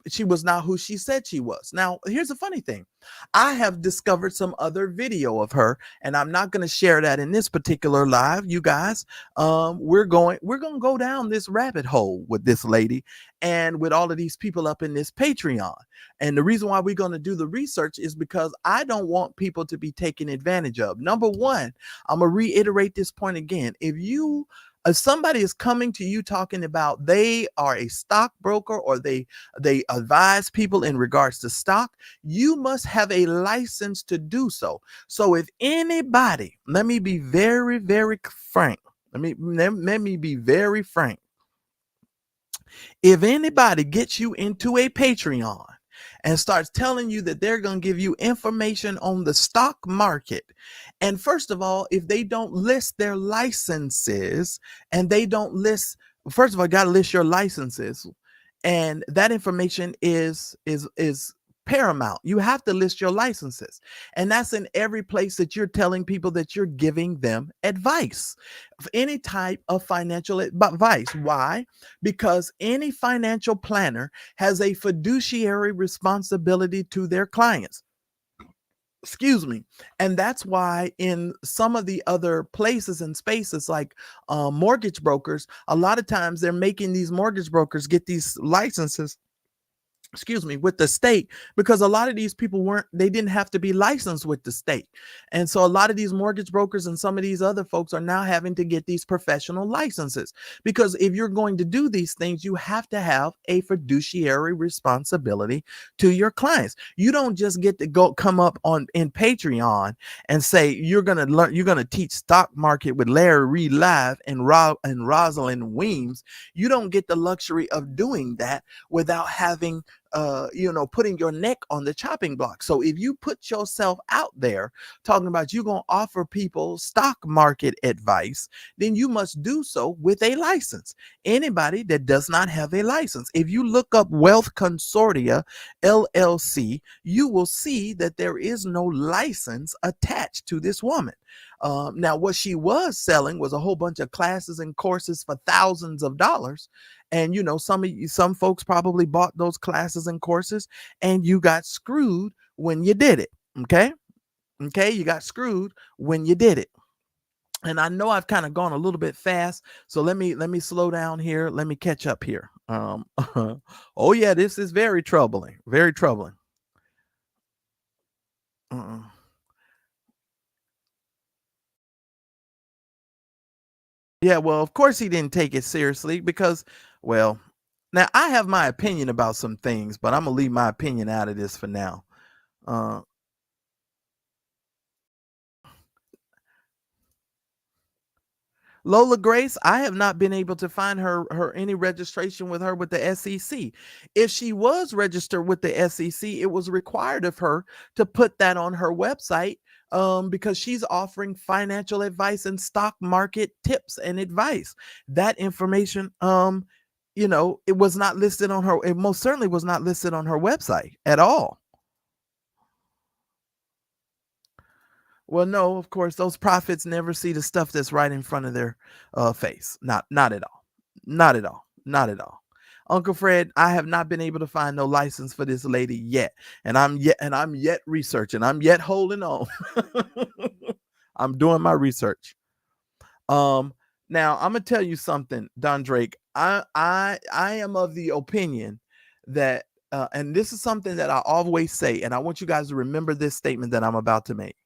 she was not who she said she was. Now, here's the funny thing. I have discovered some other video of her, and I'm not going to share that in this particular live, you guys. We're going to go down this rabbit hole with this lady and with all of these people up in this Patreon. And the reason why we're going to do the research is because I don't want people to be taken advantage of. Number one, I'm going to reiterate this point again. If somebody is coming to you talking about they are a stockbroker or they advise people in regards to stock, you must have a license to do so. So if anybody, let me be very, very frank. Let me be very frank. If anybody gets you into a Patreon and starts telling you that they're going to give you information on the stock market, and first of all, if they don't list their licenses and they don't list, first of all, you got to list your licenses, and that information is paramount. You have to list your licenses, and that's in every place that you're telling people that you're giving them advice, any type of financial advice. Why? Because any financial planner has a fiduciary responsibility to their clients. Excuse me. And that's why in some of the other places and spaces like mortgage brokers, a lot of times they're making these mortgage brokers get these licenses, with the state, because a lot of these people they didn't have to be licensed with the state. And so a lot of these mortgage brokers and some of these other folks are now having to get these professional licenses, because if you're going to do these things, you have to have a fiduciary responsibility to your clients. You don't just get to come up in Patreon and say, you're going to teach stock market with Larry Reed Live and Roslyn Weems. You don't get the luxury of doing that without having putting your neck on the chopping block. So if you put yourself out there talking about you're going to offer people stock market advice, then you must do so with a license. Anybody that does not have a license, if you look up Wealth Consortia LLC, you will see that there is no license attached to this woman. Now, what she was selling was a whole bunch of classes and courses for thousands of dollars. And, some folks probably bought those classes and courses and you got screwed when you did it. Okay. You got screwed when you did it. And I know I've kind of gone a little bit fast. So let me slow down here. Let me catch up here. Oh yeah, this is very troubling. Very troubling. Yeah, well, of course he didn't take it seriously because, well, now I have my opinion about some things, but I'm going to leave my opinion out of this for now. Lola Grace, I have not been able to find her any registration with her with the SEC. If she was registered with the SEC, it was required of her to put that on her website because she's offering financial advice and stock market tips and advice. That information, it was not listed on her. It most certainly was not listed on her website at all. Well, no, of course, those prophets never see the stuff that's right in front of their face. Not at all. Not at all. Not at all. Uncle Fred, I have not been able to find no license for this lady yet. And I'm yet researching. I'm yet holding on. I'm doing my research. Now I'm gonna tell you something, Don Drake. I am of the opinion that and this is something that I always say, and I want you guys to remember this statement that I'm about to make.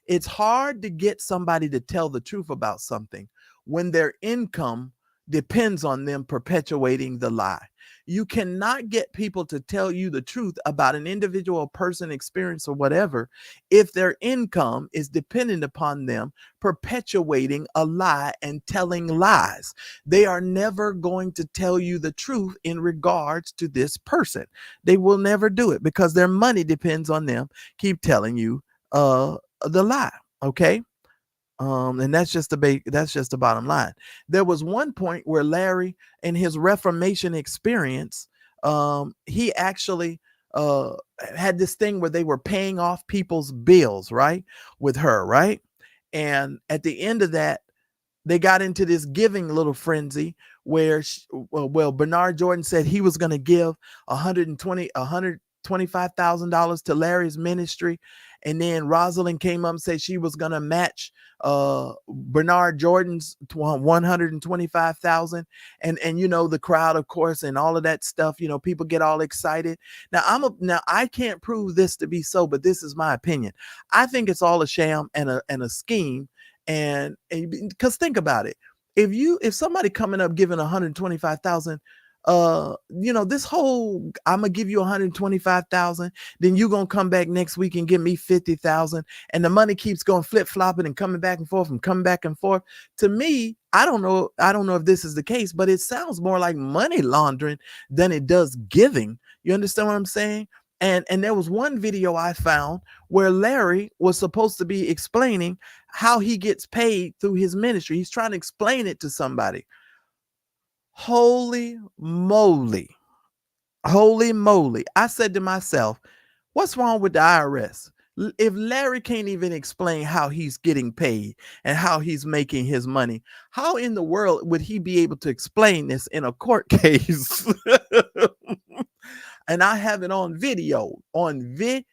It's hard to get somebody to tell the truth about something when their income depends on them perpetuating the lie. You cannot get people to tell you the truth about an individual person, experience, or whatever if their income is dependent upon them perpetuating a lie and telling lies. They are never going to tell you the truth in regards to this person. They will never do it because their money depends on them keep telling you the lie. Okay. And that's just the bottom line. There was one point where Larry, in his Reformation experience, he actually had this thing where they were paying off people's bills, right, with her, right? And at the end of that, they got into this giving little frenzy where Bernard Jordan said he was going to give $125,000 to Larry's ministry, and then Rosalind came up and said she was going to match Bernard Jordan's $125,000, and the crowd, of course, and all of that stuff. People get all excited. Now I can't prove this to be so, but this is my opinion. I think it's all a sham and a scheme, and because think about it, if somebody coming up giving 125,000, this whole I'm gonna give you 125,000, then you gonna come back next week and give me 50,000, and the money keeps going flip-flopping and coming back and forth and coming back and forth. To me, I don't know if this is the case, but it sounds more like money laundering than it does giving. You understand what I'm saying? And there was one video I found where Larry was supposed to be explaining how he gets paid through his ministry. He's trying to explain it to somebody. Holy moly. I said to myself, what's wrong with the IRS? If Larry can't even explain how he's getting paid and how he's making his money, how in the world would he be able to explain this in a court case? And I have it on video, okay,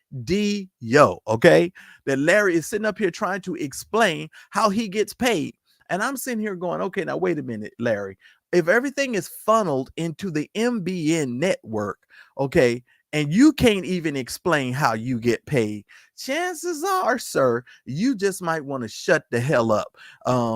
that Larry is sitting up here trying to explain how he gets paid. And I'm sitting here going, okay, now wait a minute, Larry. If everything is funneled into the MBN network, okay, and you can't even explain how you get paid, chances are, sir, you just might want to shut the hell up,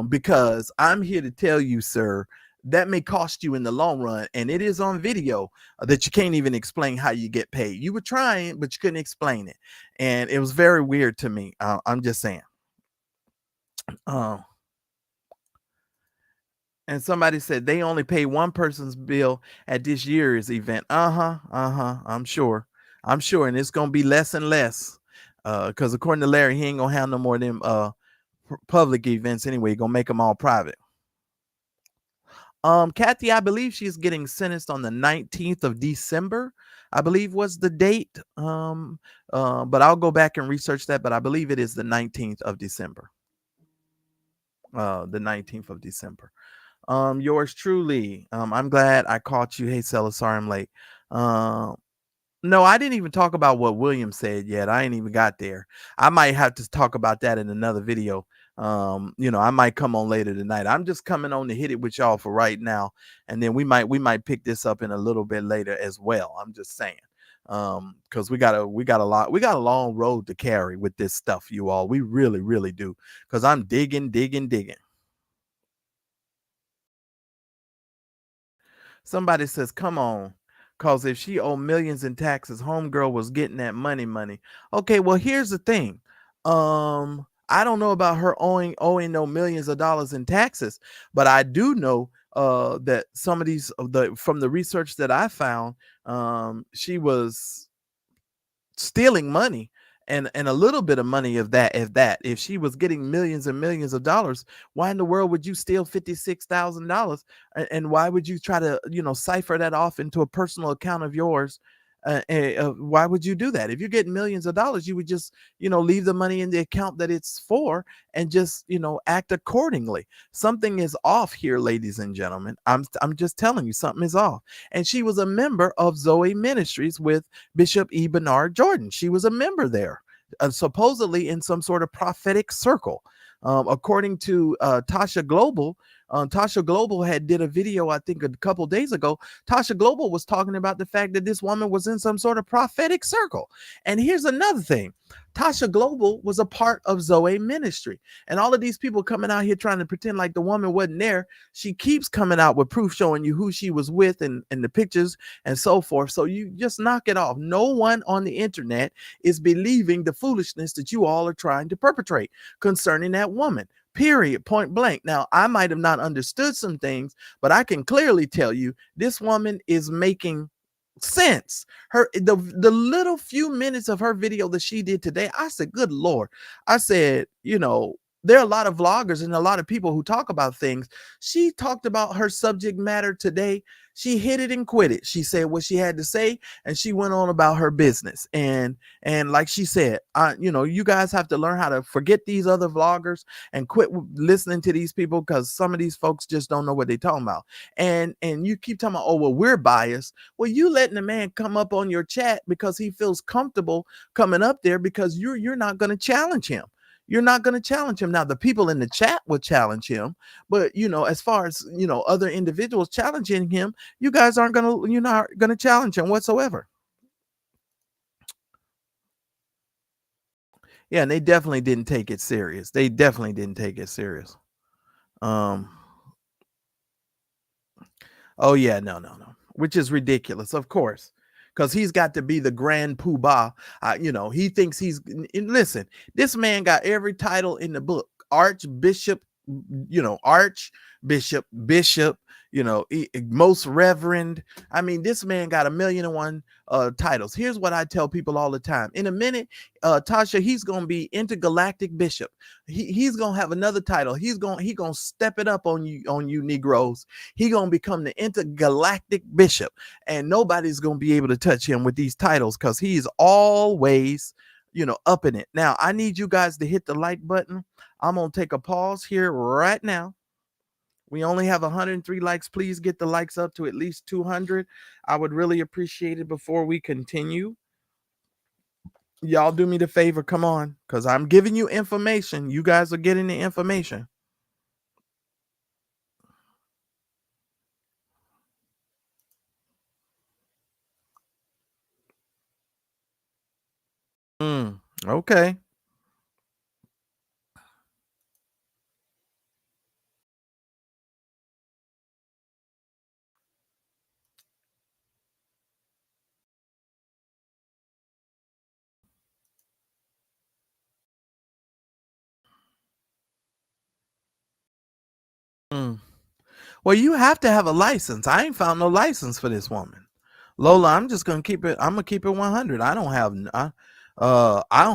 because I'm here to tell you, sir, that may cost you in the long run. And it is on video that you can't even explain how you get paid. You were trying, but you couldn't explain it. And it was very weird to me. I'm just saying. And somebody said they only pay one person's bill at this year's event. I'm sure. And it's going to be less and less. Because according to Larry, he ain't going to have no more of them public events anyway. He's going to make them all private. Kathy, I believe she's getting sentenced on the 19th of December, I believe was the date. But I'll go back and research that. But I believe it is the 19th of December. The 19th of December. Yours truly. I'm glad I caught you. Hey, Stella, sorry I'm late. No, I didn't even talk about what William said yet. I ain't even got there. I might have to talk about that in another video. I might come on later tonight. I'm just coming on to hit it with y'all for right now, and then we might pick this up in a little bit later as well. I'm just saying, because we got a long road to carry with this stuff, you all. We really, really do, because I'm digging. Somebody says, come on. Because if she owed millions in taxes, homegirl was getting that money. Okay, well, here's the thing. I don't know about her owing no millions of dollars in taxes, but I do know that some of these from the research that I found, she was stealing money and a little bit of money of that. If she was getting millions and millions of dollars, why in the world would you steal $56,000? And why would you try to, cipher that off into a personal account of yours? Why would you do that? If you're getting millions of dollars, you would just, leave the money in the account that it's for and just, act accordingly. Something is off here, ladies and gentlemen. I'm just telling you, something is off. And she was a member of Zoe Ministries with Bishop E. Bernard Jordan. She was a member there, supposedly in some sort of prophetic circle. According to Tasha Global, Tasha Global had did a video, I think a couple days ago. Tasha Global was talking about the fact that this woman was in some sort of prophetic circle. And here's another thing. Tasha Global was a part of Zoe Ministry. And all of these people coming out here trying to pretend like the woman wasn't there. She keeps coming out with proof showing you who she was with and the pictures and so forth. So you just knock it off. No one on the internet is believing the foolishness that you all are trying to perpetrate concerning that woman. Period. Point blank. Now, I might have not understood some things, but I can clearly tell you this woman is making sense. The little few minutes of her video that she did today, I said, good Lord. I said, there are a lot of vloggers and a lot of people who talk about things. She talked about her subject matter today. She hit it and quit it. She said what she had to say, and she went on about her business. And like she said, you guys have to learn how to forget these other vloggers and quit listening to these people, because some of these folks just don't know what they're talking about. And you keep talking about, oh, well, we're biased. Well, you letting a man come up on your chat because he feels comfortable coming up there, because you're not going to challenge him. You're not going to challenge him. Now, the people in the chat would challenge him, but as far as other individuals challenging him, you're not going to challenge him whatsoever. Yeah, and they definitely didn't take it serious. Oh yeah, no, which is ridiculous, of course, because he's got to be the grand poobah. He thinks listen, this man got every title in the book: archbishop, bishop, most reverend. I mean, this man got 1,000,001 titles. Here's what I tell people all the time. In a minute, Tasha, he's gonna be intergalactic bishop. He's gonna have another title. He gonna step it up on you Negroes. He gonna become the intergalactic bishop, and nobody's gonna be able to touch him with these titles, because he's always up in it. Now, I need you guys to hit the like button. I'm gonna take a pause here right now. We only have 103 likes. Please get the likes up to at least 200. I would really appreciate it before we continue. Y'all do me the favor. Come on, because I'm giving you information. You guys are getting the information. Okay. Well, you have to have a license. I ain't found no license for this woman. Lola, I'm just gonna keep it. I'm gonna keep it 100. I don't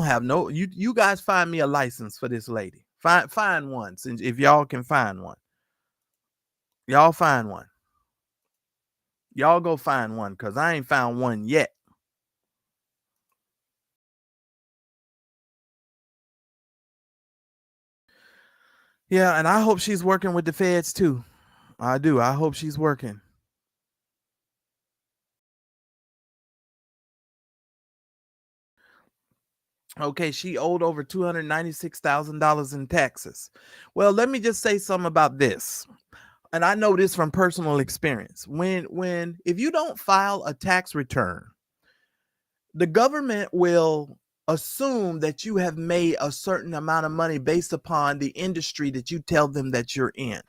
have no. You guys find me a license for this lady. Find one, since if y'all can find one. Y'all find one. Y'all go find one, because I ain't found one yet. Yeah, and I hope she's working with the feds too. I do. I hope she's working. Okay, she owed over $296,000 in taxes. Well, let me just say something about this. And I know this from personal experience. If you don't file a tax return, the government will assume that you have made a certain amount of money based upon the industry that you tell them that you're in.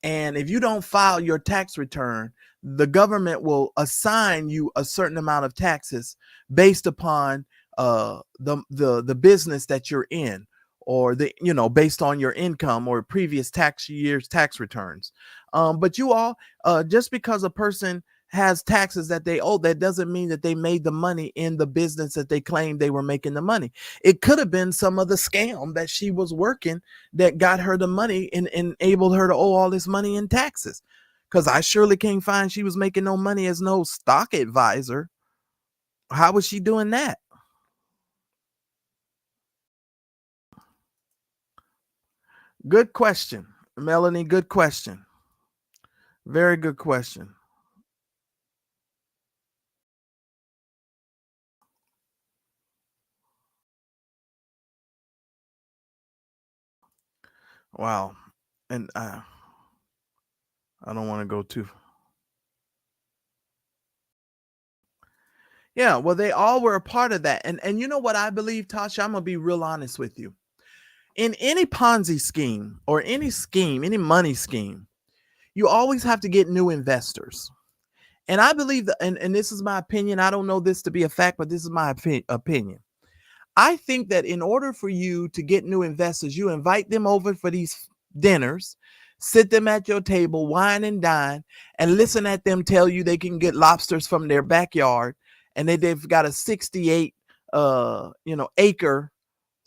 And if you don't file your tax return, the government will assign you a certain amount of taxes based upon the business that you're in, or based on your income or previous tax year's tax returns. But you all, just because a person has taxes that they owe, that doesn't mean that they made the money in the business that they claimed they were making the money. It could have been some other scam that she was working that got her the money and enabled her to owe all this money in taxes. Because I surely can't find she was making no money as no stock advisor. How was she doing that? Good question, Melanie. Good question. Very good question. Wow. And I don't want to go too. Yeah, well, they all were a part of that. And you know what I believe, Tasha? I'm gonna be real honest with you. In any Ponzi scheme or any scheme, any money scheme, you always have to get new investors. And I believe that, and this is my opinion. I don't know this to be a fact, but this is my opinion. I think that in order for you to get new investors, you invite them over for these dinners, sit them at your table, wine and dine, and listen at them tell you they can get lobsters from their backyard, and they've got a 68 acre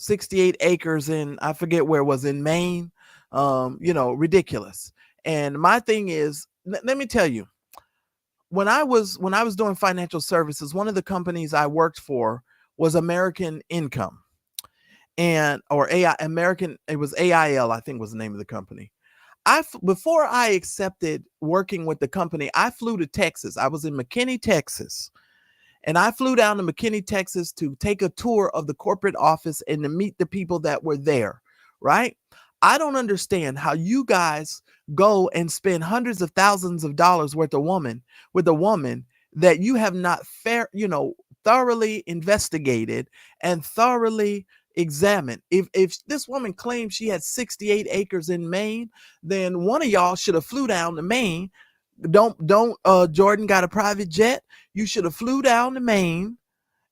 68 acres in, I forget where it was, in Maine. Ridiculous. And my thing is, let me tell you, when I was doing financial services, one of the companies I worked for was American Income, and or AI American, it was AIL, I think was the name of the company. Before I accepted working with the company, I flew to Texas. I was in McKinney, Texas. And I flew down to McKinney, Texas to take a tour of the corporate office and to meet the people that were there, right? I don't understand how you guys go and spend hundreds of thousands of dollars with a woman that you have not thoroughly investigated and thoroughly examined. If this woman claims she had 68 acres in Maine, then one of y'all should have flew down to Maine. Don't Jordan got a private jet? You should have flew down to Maine,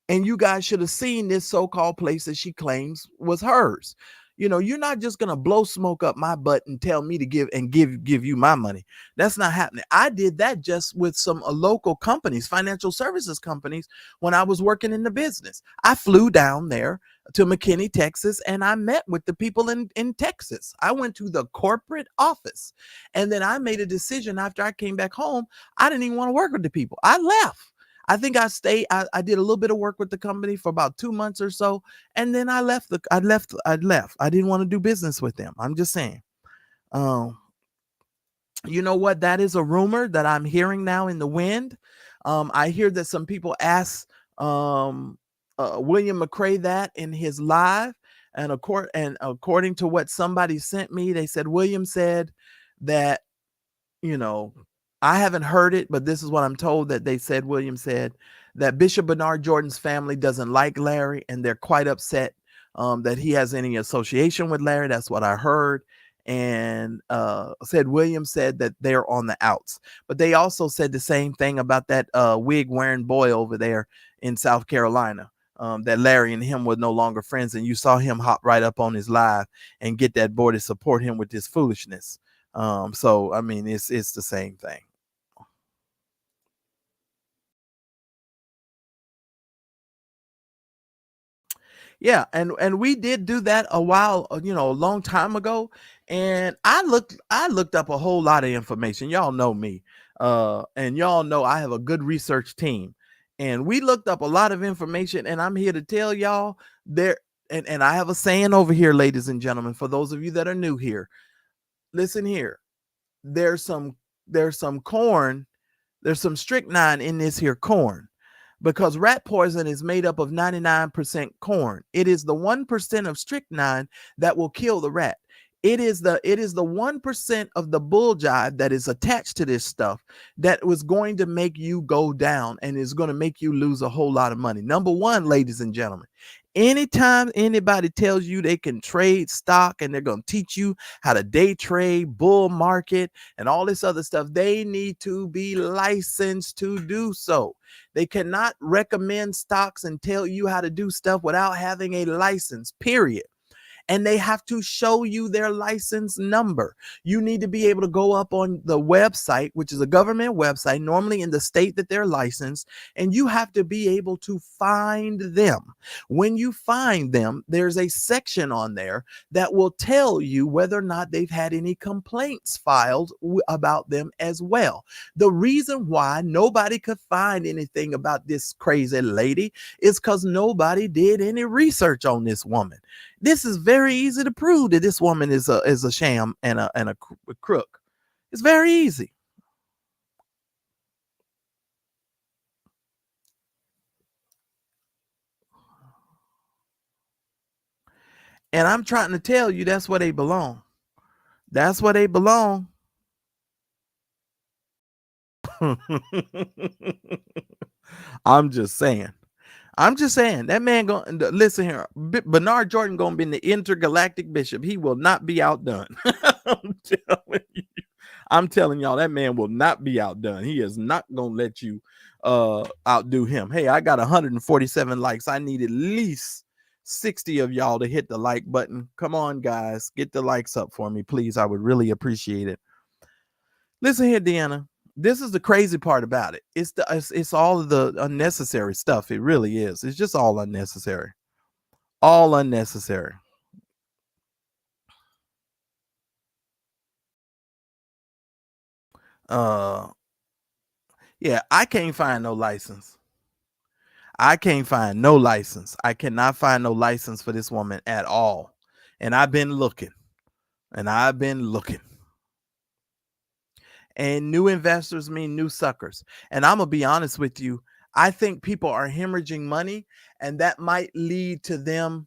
and you guys should have seen this so-called place that she claims was hers. You're not just gonna blow smoke up my butt and tell me to give you my money. That's not happening. I did that just with some local companies, financial services companies, when I was working in the business. I flew down there to McKinney, Texas, and I met with the people in Texas. I went to the corporate office, and then I made a decision after I came back home. I didn't even want to work with the people. I left. I think I stayed. I did a little bit of work with the company for about 2 months or so, and then I left. I left. I didn't want to do business with them. I'm just saying. You know what? That is a rumor that I'm hearing now in the wind. I hear that some people ask William McRae that in his live, and according to what somebody sent me, they said William said that, I haven't heard it, but this is what I'm told, that they said William said that Bishop Bernard Jordan's family doesn't like Larry, and they're quite upset that he has any association with Larry. That's what I heard. And William said that they're on the outs. But they also said the same thing about that wig wearing boy over there in South Carolina, that Larry and him were no longer friends. And you saw him hop right up on his live and get that boy to support him with this foolishness. So I mean, it's the same thing. Yeah, and we did do that a while, a long time ago. And I looked up a whole lot of information. Y'all know me, and y'all know I have a good research team, and we looked up a lot of information. And I'm here to tell y'all there. And I have a saying over here, ladies and gentlemen, for those of you that are new here, listen here. There's some corn, there's some strychnine in this here corn, because rat poison is made up of 99% corn. It is the 1% of strychnine that will kill the rat. It is the 1% of the bull jive that is attached to this stuff that was going to make you go down and is going to make you lose a whole lot of money. Number one, ladies and gentlemen, anytime anybody tells you they can trade stock and they're going to teach you how to day trade, bull market, and all this other stuff, they need to be licensed to do so. They cannot recommend stocks and tell you how to do stuff without having a license, period. And they have to show you their license number. You need to be able to go up on the website, which is a government website, normally in the state that they're licensed, and you have to be able to find them. When you find them, there's a section on there that will tell you whether or not they've had any complaints filed about them as well. The reason why nobody could find anything about this crazy lady is because nobody did any research on this woman. This is very easy to prove that this woman is a sham and a crook. It's very easy. And I'm trying to tell you that's where they belong. That's where they belong. I'm just saying. That man going listen here. Bernard Jordan gonna be the intergalactic bishop. He will not be outdone. I'm telling y'all, that man will not be outdone. He is not gonna let you outdo him. Hey, I got 147 likes. I need at least 60 of y'all to hit the like button. Come on, guys, get the likes up for me, please. I would really appreciate it. Listen here, Deanna. This is the crazy part about it. It's all of the unnecessary stuff. It really is. It's just all unnecessary. All unnecessary. Yeah, I can't find no license. I can't find no license. I cannot find no license for this woman at all. And I've been looking. And new investors mean new suckers. And I'm going to be honest with you. I think people are hemorrhaging money, and that might lead to them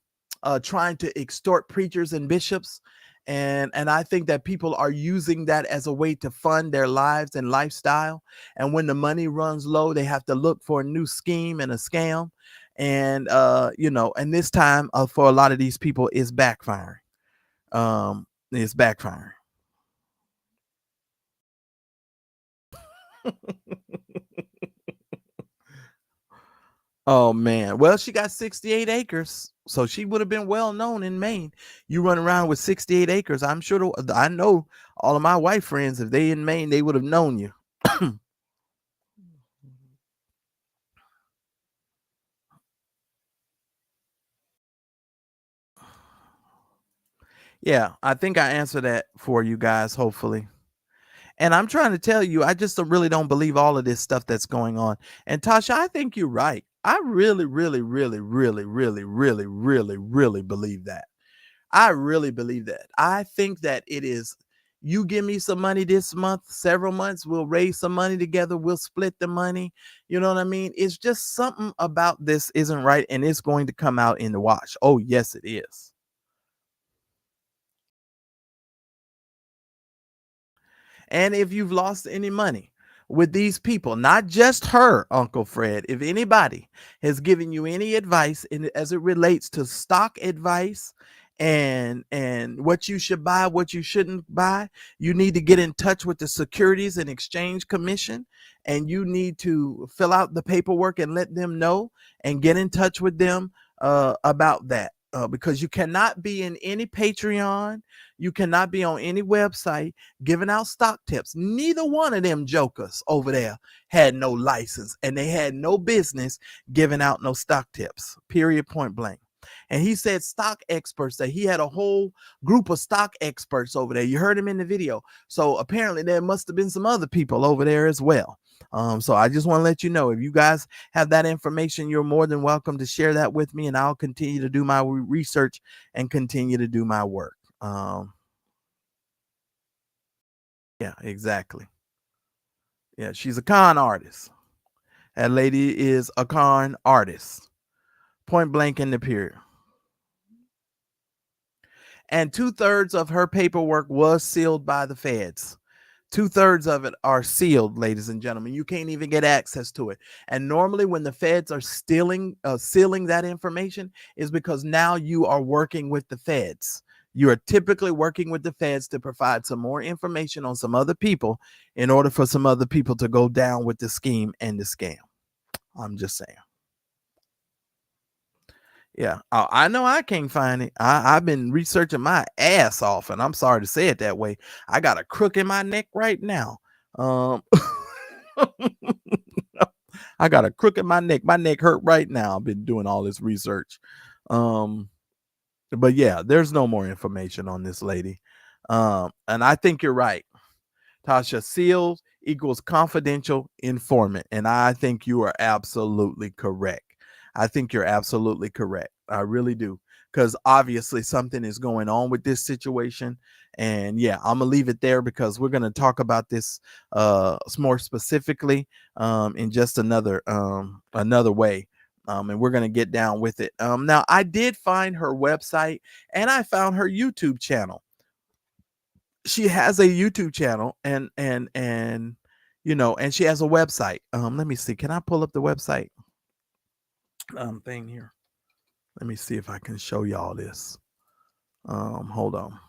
trying to extort preachers and bishops. And I think that people are using that as a way to fund their lives and lifestyle. And when the money runs low, they have to look for a new scheme and a scam. And, and this time for a lot of these people is backfiring. It's backfiring. Oh man. Well, she got 68 acres. So she would have been well known in Maine. You run around with 68 acres. I'm sure I know all of my white friends, if they in Maine, they would have known you. Yeah, I think I answered that for you guys, hopefully. And I'm trying to tell you, I just really don't believe all of this stuff that's going on. And Tasha, I think you're right. I really, really, really, really, really, really, really, really believe that. I really believe that. I think that it is, you give me some money this month, several months, we'll raise some money together, we'll split the money. You know what I mean? It's just something about this isn't right, and it's going to come out in the wash. Oh, yes, it is. And if you've lost any money with these people, not just her, Uncle Fred, if anybody has given you any advice as it relates to stock advice and what you should buy, what you shouldn't buy, you need to get in touch with the Securities and Exchange Commission, and you need to fill out the paperwork and let them know and get in touch with them about that. Because you cannot be in any Patreon, you cannot be on any website giving out stock tips. Neither one of them jokers over there had no license, and they had no business giving out no stock tips, period, point blank. And he said stock experts, that he had a whole group of stock experts over there. You heard him in the video. So apparently there must have been some other people over there as well. So I just want to let you know, if you guys have that information, you're more than welcome to share that with me, and I'll continue to do my research and continue to do my work. Yeah, exactly. Yeah, she's a con artist. That lady is a con artist. Point blank in the period. And 2/3 of her paperwork was sealed by the feds. 2/3 of it are sealed, ladies and gentlemen. You can't even get access to it. And normally when the feds are sealing that information is because now you are working with the feds. You are typically working with the feds to provide some more information on some other people in order for some other people to go down with the scheme and the scam. I'm just saying. Yeah, I know I can't find it. I've been researching my ass off, and I'm sorry to say it that way. I got a crook in my neck right now. I got a crook in my neck. My neck hurt right now. I've been doing all this research. But yeah, there's no more information on this lady. And I think you're right. Tasha, sealed equals confidential informant. And I think you are absolutely correct. I think you're absolutely correct. I really do. Because obviously something is going on with this situation. And yeah, I'm going to leave it there because we're going to talk about this more specifically in just another way. And we're going to get down with it. Now, I did find her website and I found her YouTube channel. she has a YouTube channel and you know, and she has a website. Let me see. Can I pull up the website thing here? Let me see if I can show y'all this. Hold on.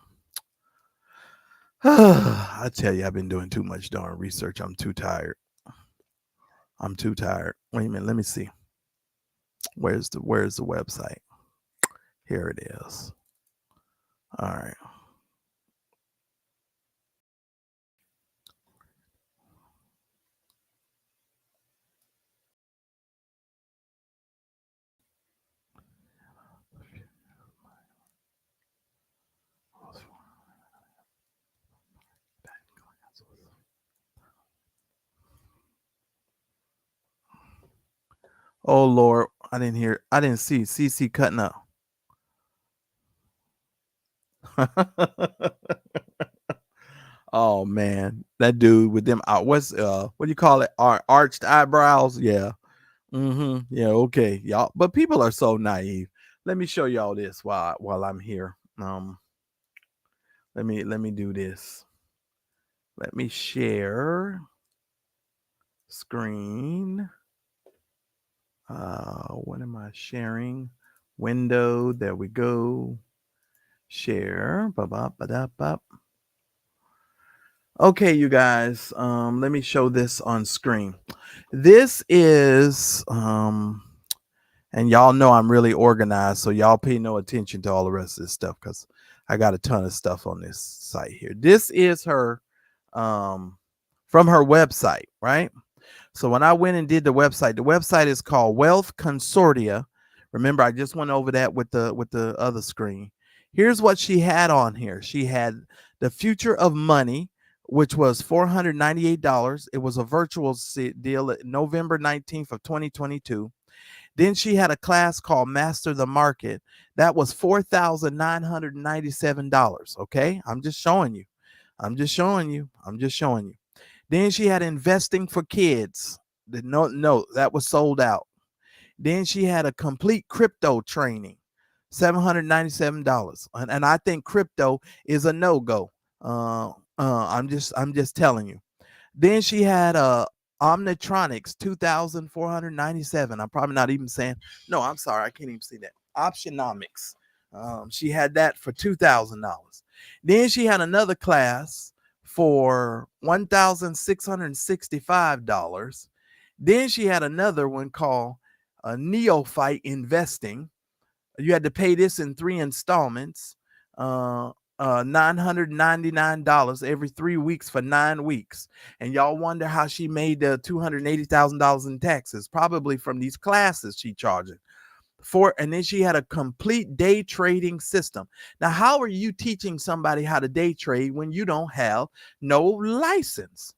I tell you, I've been doing too much darn research. I'm too tired. Wait a minute. Let me see. Where's the website? Here it is. All right. Oh Lord, I didn't see CC cutting up. Oh man, that dude with them what do you call it? Arched eyebrows? Yeah. Yeah, okay. Y'all, but people are so naive. Let me show y'all this while I'm here. Let me do this. Let me share screen. What am I sharing? Window. There we go. Share. Ba-ba-ba-da-ba. Okay, you guys. Let me show this on screen. This is and y'all know I'm really organized, so y'all pay no attention to all the rest of this stuff because I got a ton of stuff on this site here. This is her from her website, right? So when I went and did the website is called Wealth Consortia. Remember, I just went over that with the other screen. Here's what she had on here. She had the Future of Money, which was $498. It was a virtual deal at November 19th of 2022. Then she had a class called Master the Market. That was $4,997. Okay. I'm just showing you. Then she had Investing for Kids. No, that was sold out. Then she had a complete crypto training, $797. And I think crypto is a no-go. I'm just telling you. Then she had Omnitronics, $2,497. I'm probably not even saying, no, I'm sorry, I can't even see that. Optionomics. She had that for $2,000. Then she had another class for $1,665. Then she had another one called Neophyte Investing. You had to pay this in 3 installments. $999 every 3 weeks for 9 weeks. And y'all wonder how she made the $280,000 in taxes, probably from these classes she charging for. And then she had a complete day trading system. Now, how are you teaching somebody how to day trade when you don't have no license?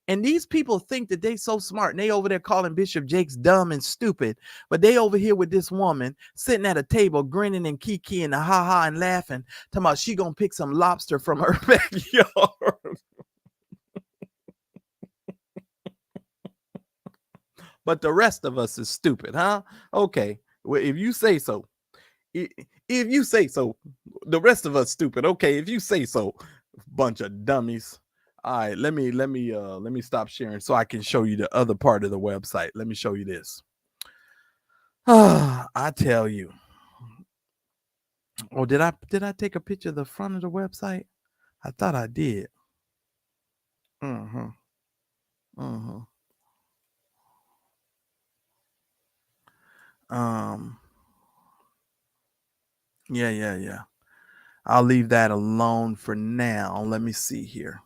And these people think that they so smart and they over there calling Bishop Jakes dumb and stupid, but they over here with this woman sitting at a table grinning and kikiing and ha-ha and laughing, talking about she gonna pick some lobster from her backyard. But the rest of us is stupid, huh? Okay, well, if you say so. If you say so, the rest of us stupid. Okay, if you say so, bunch of dummies. All right, let me stop sharing so I can show you the other part of the website. Let me show you this. I tell you. Oh, did I take a picture of the front of the website? I thought I did. Yeah. I'll leave that alone for now. Let me see here.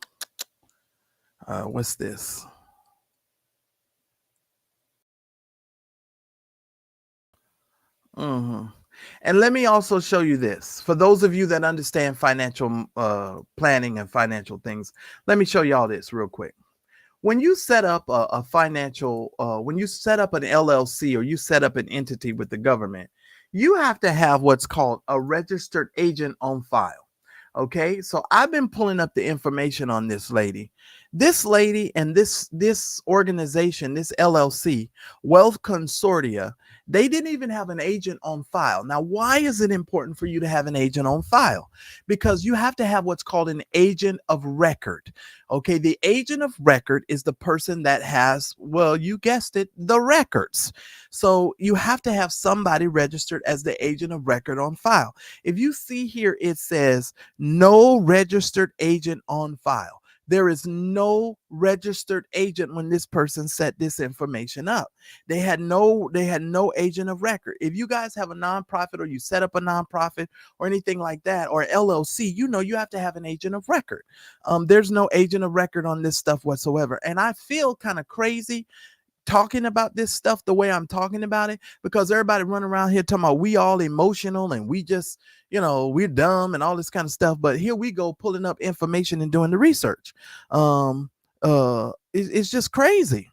What's this? And let me also show you this. For those of you that understand financial planning and financial things, let me show you all this real quick. When you set up a financial, when you set up an LLC or you set up an entity with the government, you have to have what's called a registered agent on file. Okay, so I've been pulling up the information on this lady. This lady and this organization, this LLC, Wealth Consortia, they didn't even have an agent on file. Now, why is it important for you to have an agent on file? Because you have to have what's called an agent of record. Okay, the agent of record is the person that has, well, you guessed it, the records. So you have to have somebody registered as the agent of record on file. If you see here, it says no registered agent on file. There is no registered agent when this person set this information up. They had no agent of record. If you guys have a nonprofit or you set up a nonprofit or anything like that, or LLC, you know you have to have an agent of record. There's no agent of record on this stuff whatsoever. And I feel kind of crazy talking about this stuff the way I'm talking about it, because everybody running around here talking about we all emotional and we just, we're dumb and all this kind of stuff. But here we go pulling up information and doing the research. It's just crazy.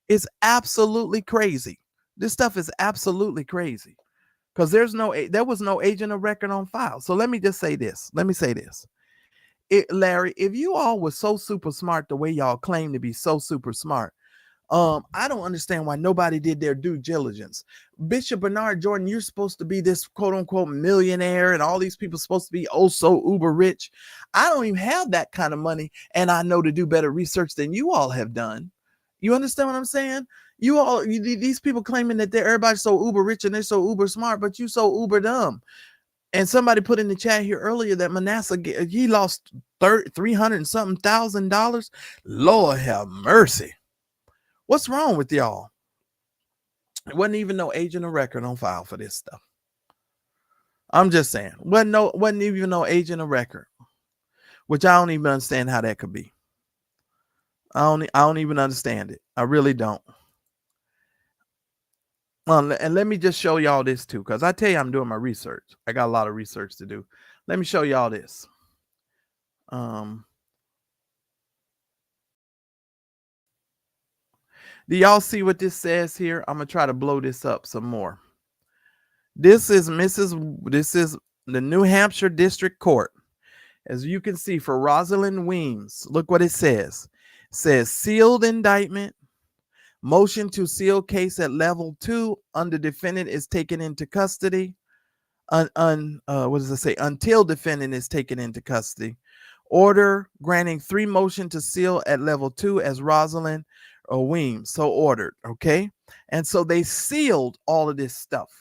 It's absolutely crazy. This stuff is absolutely crazy because there was no agent of record on file. So let me just say this. Larry, if you all were so super smart the way y'all claim to be so super smart, I don't understand why nobody did their due diligence. Bishop Bernard Jordan, you're supposed to be this quote unquote millionaire, and all these people supposed to be oh so uber rich. I don't even have that kind of money, and I know to do better research than you all have done. You understand what I'm saying? These people claiming that everybody's so uber rich and they're so uber smart, but you so uber dumb. And somebody put in the chat here earlier that Manasseh, he lost $300 and something thousand. Lord have mercy. What's wrong with y'all? It wasn't even no agent of record on file for this stuff. I'm just saying, wasn't even no agent of record, which I don't even understand how that could be. I don't even understand it. I really don't. And let me just show y'all this too, because I tell you I'm doing my research. I got a lot of research to do. Let me show y'all this. Do y'all see what this says here? I'm gonna try to blow this up some more. This is the New Hampshire District Court. As you can see, for Roslyn Weems, look what it says. It says sealed indictment, motion to seal case at level 2 under defendant is taken into custody. What does it say? Until defendant is taken into custody. Order granting 3 motion to seal at level 2 as Roslyn Weems so ordered. Okay, and so they sealed all of this stuff.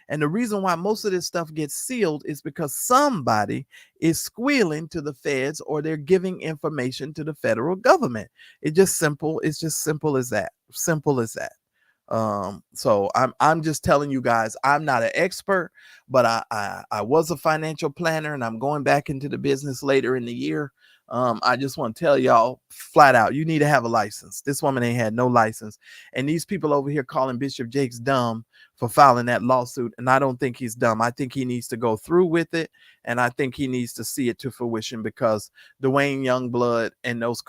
And the reason why most of this stuff gets sealed is because somebody is squealing to the feds, or they're giving information to the federal government. It's just simple as that. Simple as that. So I'm just telling you guys, I'm not an expert, but I was a financial planner, and I'm going back into the business later in the year. I just want to tell y'all flat out, you need to have a license. This woman ain't had no license. And these people over here calling Bishop Jakes dumb for filing that lawsuit. And I don't think he's dumb. I think he needs to go through with it. And I think he needs to see it to fruition, because Dwayne Youngblood and those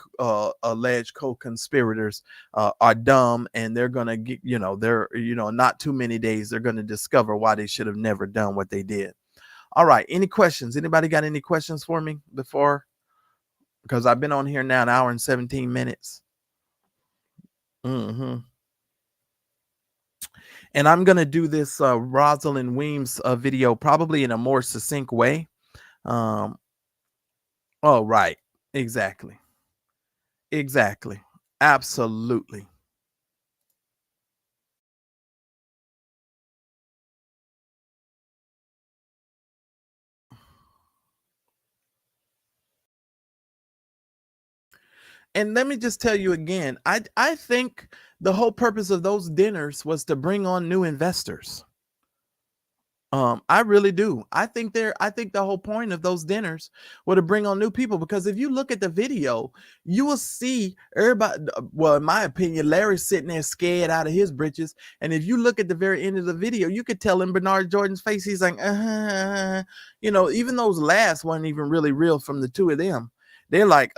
alleged co-conspirators are dumb, and they're going to get, not too many days, they're going to discover why they should have never done what they did. All right. Any questions? Anybody got any questions for me before? Because I've been on here now an hour and 17 minutes. And I'm going to do this Roslyn Weems video probably in a more succinct way. Oh, right. Exactly. Absolutely. And let me just tell you again, I think the whole purpose of those dinners was to bring on new investors. I really do. I think the whole point of those dinners were to bring on new people, because if you look at the video, you will see everybody. Well, in my opinion, Larry's sitting there scared out of his britches. And if you look at the very end of the video, you could tell in Bernard Jordan's face, he's like, even those laughs weren't even really real from the two of them. They're like,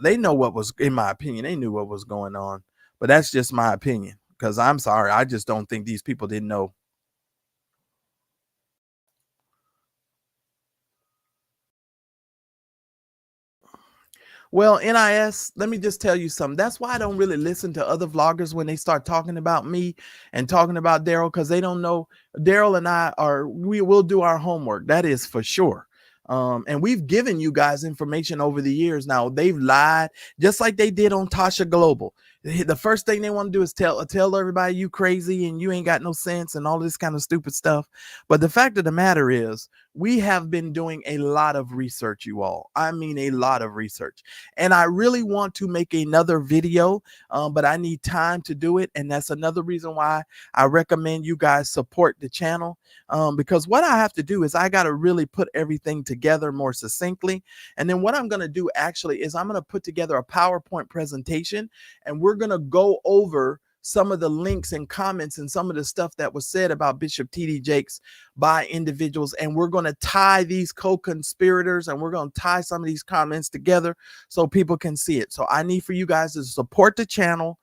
they know what was, in my opinion, they knew what was going on. But that's just my opinion, because I'm sorry, I just don't think these people didn't know. Well, NIS, let me just tell you something. That's why I don't really listen to other vloggers when they start talking about me and talking about Daryl, because they don't know. Daryl and we will do our homework. That is for sure. And we've given you guys information over the years. Now they've lied just like they did on Tasha Global. The first thing they want to do is tell everybody you crazy and you ain't got no sense and all this kind of stupid stuff. But the fact of the matter is, we have been doing a lot of research, you all. I mean, a lot of research. And I really want to make another video, but I need time to do it. And that's another reason why I recommend you guys support the channel, because what I have to do is I got to really put everything together more succinctly. And then what I'm going to do actually is I'm going to put together a PowerPoint presentation, and we're going to go over some of the links and comments and some of the stuff that was said about Bishop T.D. Jakes by individuals. And we're going to tie these co-conspirators and we're going to tie some of these comments together so people can see it. So I need for you guys to support the channel,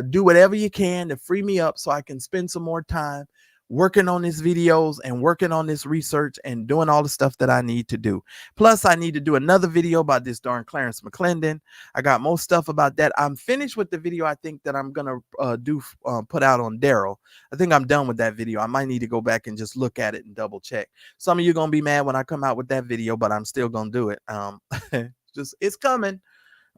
do whatever you can to free me up so I can spend some more time working on these videos and working on this research and doing all the stuff that I need to do. Plus, I need to do another video about this darn Clarence McClendon. I got more stuff about that. I'm finished with the video I think that I'm going to put out on Daryl. I think I'm done with that video. I might need to go back and just look at it and double check. Some of you are going to be mad when I come out with that video, but I'm still going to do it. It's coming.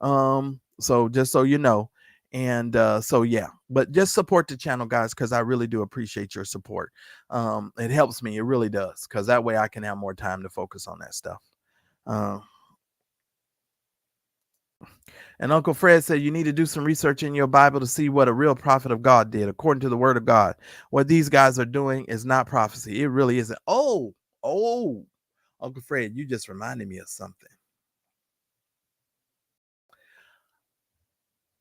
So just so you know. And so, yeah, but just support the channel, guys, because I really do appreciate your support. It helps me. It really does, because that way I can have more time to focus on that stuff. And Uncle Fred said you need to do some research in your Bible to see what a real prophet of God did according to the word of God. What these guys are doing is not prophecy. It really isn't. Oh, Uncle Fred, you just reminded me of something.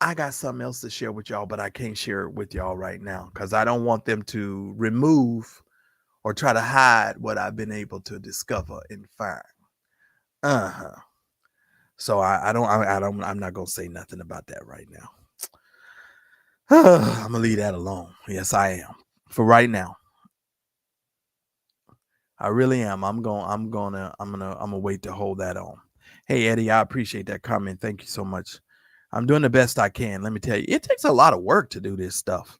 I got something else to share with y'all, but I can't share it with y'all right now because I don't want them to remove or try to hide what I've been able to discover and find. So I'm not gonna say nothing about that right now. I'm gonna leave that alone. Yes, I am. For right now. I really am. I'm gonna wait to hold that on. Hey Eddie, I appreciate that comment. Thank you so much. I'm doing the best I can. Let me tell you, it takes a lot of work to do this stuff.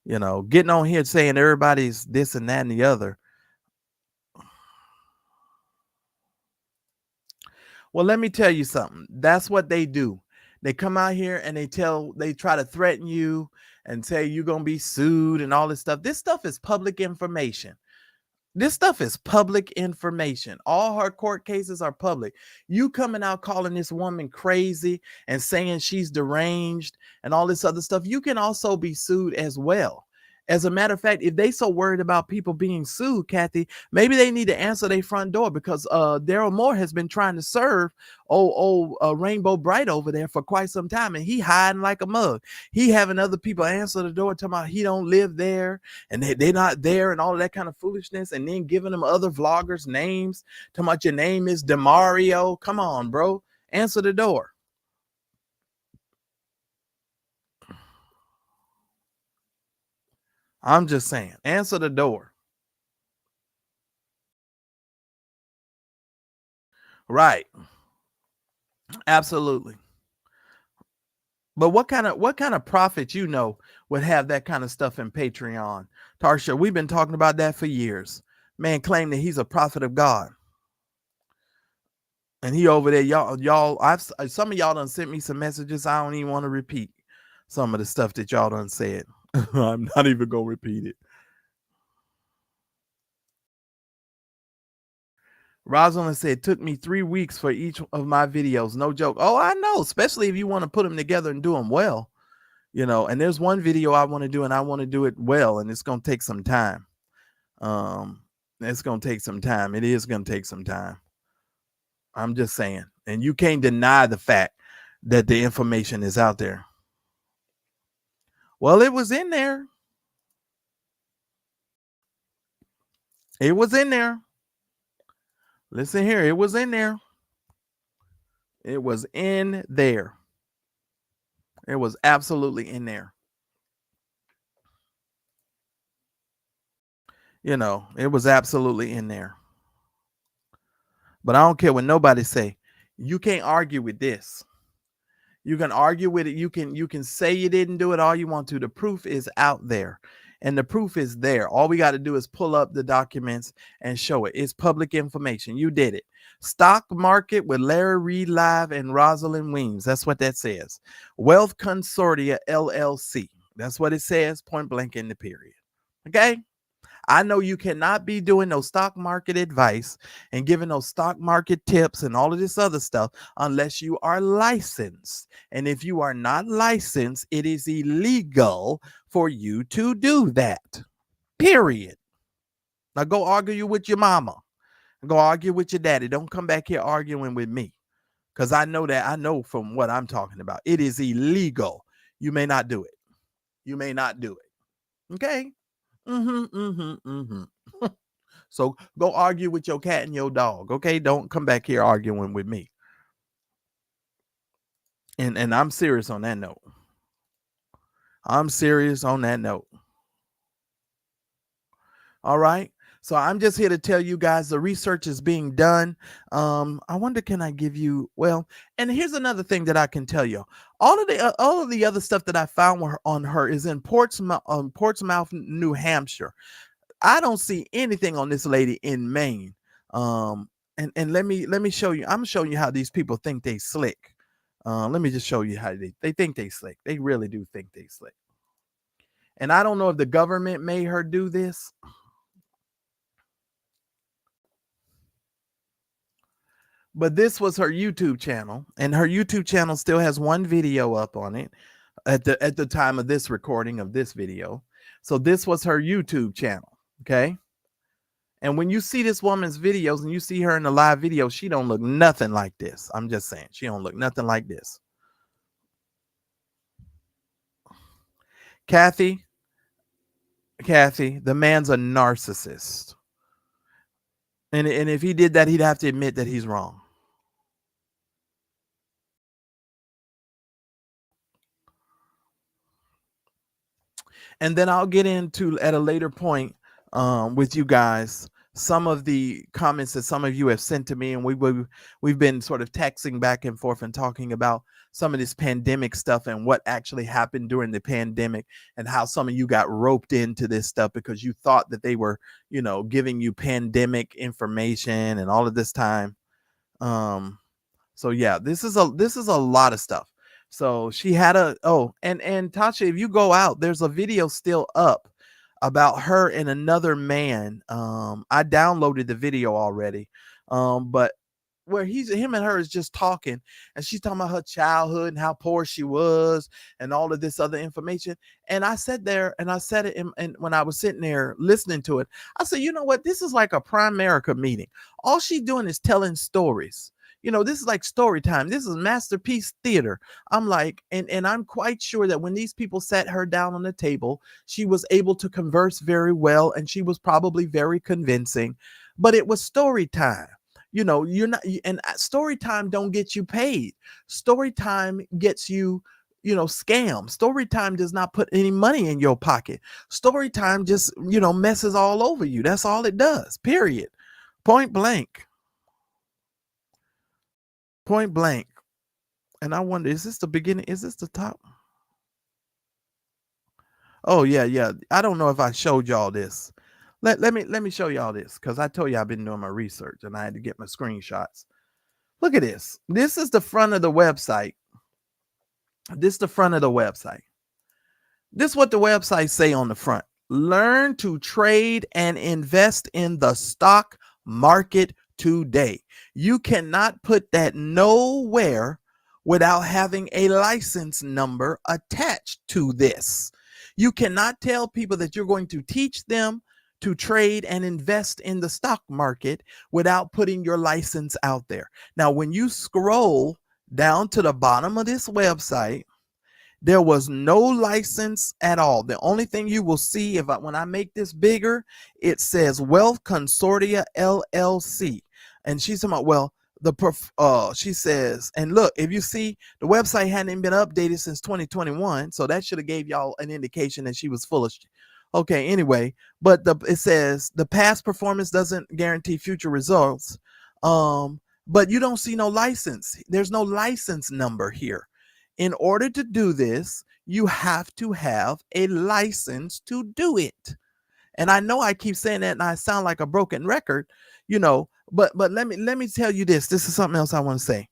You know, getting on here saying everybody's this and that and the other. Well, let me tell you something. That's what they do. They come out here and they try to threaten you and say you're going to be sued and all this stuff. This stuff is public information. This stuff is public information. All her court cases are public. You coming out calling this woman crazy and saying she's deranged and all this other stuff, you can also be sued as well. As a matter of fact, if they so worried about people being sued, Kathy, maybe they need to answer their front door because Daryl Moore has been trying to serve Rainbow Bright over there for quite some time, and he hiding like a mug. He having other people answer the door talking about he don't live there and they're not there and all of that kind of foolishness, and then giving them other vloggers names talking about your name is DeMario. Come on, bro. Answer the door. I'm just saying, answer the door. Right. Absolutely. But what kind of prophet would have that kind of stuff in Patreon? Tarsha, we've been talking about that for years. Man claimed that he's a prophet of God. And he over there, some of y'all done sent me some messages. I don't even want to repeat some of the stuff that y'all done said. I'm not even going to repeat it. Rosalind said, it took me 3 weeks for each of my videos. No joke. Oh, I know, especially if you want to put them together and do them well, and there's one video I want to do and I want to do it well. And it's going to take some time. It's going to take some time. It is going to take some time. I'm just saying. And you can't deny the fact that the information is out there. Well, it was in there. It was in there. Listen here. It was in there. It was in there. It was absolutely in there. It was absolutely in there. But I don't care what nobody say. You can't argue with this. You can argue with it. You can say you didn't do it all you want to. The proof is out there. And the proof is there. All we got to do is pull up the documents and show it. It's public information. You did it. Stock Market with Larry Reed Live and Roslyn Weems. That's what that says. Wealth Consortia LLC. That's what it says, point blank in the period. Okay? I know you cannot be doing no stock market advice and giving those stock market tips and all of this other stuff unless you are licensed. And if you are not licensed, it is illegal for you to do that. Period. Now go argue with your mama. Go argue with your daddy. Don't come back here arguing with me. Because I know from what I'm talking about. It is illegal. You may not do it. You may not do it. Okay? So go argue with your cat and your dog. Okay? Don't come back here arguing with me. And I'm serious on that note. I'm serious on that note. All right. So I'm just here to tell you guys the research is being done. I wonder, can I give you, well, and here's another thing that I can tell you. All of the other stuff that I found on her is in Portsmouth, New Hampshire. I don't see anything on this lady in Maine. And let me show you. I'm showing you how these people think they slick. Let me just show you how they think they slick. They really do think they slick. And I don't know if the government made her do this. But this was her YouTube channel, and her YouTube channel still has one video up on it at the time of this recording of this video. So this was her YouTube channel, okay? And when you see this woman's videos and you see her in the live video, she don't look nothing like this. I'm just saying, she don't look nothing like this. Kathy, the man's a narcissist. And if he did that, he'd have to admit that he's wrong. And then I'll get into at a later point with you guys some of the comments that some of you have sent to me, and we've been sort of texting back and forth and talking about some of this pandemic stuff and what actually happened during the pandemic and how some of you got roped into this stuff because you thought that they were, giving you pandemic information and all of this time. So yeah, this is a lot of stuff. So she had and Tasha, if you go out, there's a video still up about her and another man. I downloaded the video already. But where him and her is just talking, and she's talking about her childhood and how poor she was and all of this other information. And I sat there and I said it, and when I was sitting there listening to it, I said, you know what? This is like a Primerica meeting. All she's doing is telling stories. This is like story time. This is masterpiece theater. I'm like, and I'm quite sure that when these people sat her down on the table, she was able to converse very well, and she was probably very convincing, but it was story time. You're not, and story time don't get you paid. Story time gets you, scam. Story time does not put any money in your pocket. Story time just, messes all over you. That's all it does, period. Point blank. Point blank. And I wonder, is this the beginning? Is this the top? Oh, yeah. I don't know if I showed y'all this. Let me show y'all this, because I told you I've been doing my research and I had to get my screenshots. Look at this. This is the front of the website. This is the front of the website. This is what the website say on the front. Learn to trade and invest in the stock market today. You cannot put that nowhere without having a license number attached to this. You cannot tell people that you're going to teach them to trade and invest in the stock market without putting your license out there. Now, when you scroll down to the bottom of this website, there was no license at all. The only thing you will see when I make this bigger, it says Wealth Consortia LLC. And she's talking about, she says, and look, if you see, the website hadn't been updated since 2021. So that should have gave y'all an indication that she was full of shit. Okay, anyway, but it says the past performance doesn't guarantee future results. But you don't see no license. There's no license number here in order to do this, you have to have a license to do it. And I know I keep saying that and I sound like a broken record, but let me tell you this. This is something else I want to say.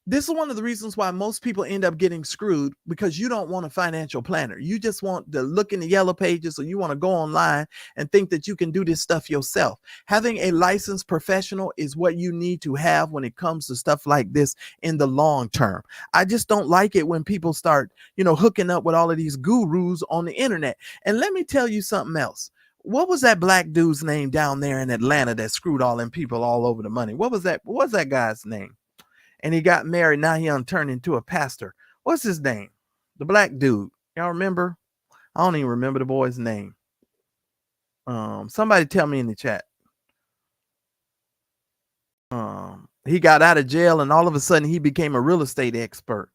This is one of the reasons why most people end up getting screwed, because you don't want a financial planner. You just want to look in the yellow pages, or you want to go online and think that you can do this stuff yourself. Having a licensed professional is what you need to have when it comes to stuff like this in the long term. I just don't like it when people start, hooking up with all of these gurus on the internet. And let me tell you something else. What was that black dude's name down there in Atlanta that screwed all them people all over the money? What was that guy's name? And he got married. Now he turned into a pastor. What's his name? The black dude. Y'all remember? I don't even remember the boy's name. Somebody tell me in the chat. He got out of jail and all of a sudden he became a real estate expert.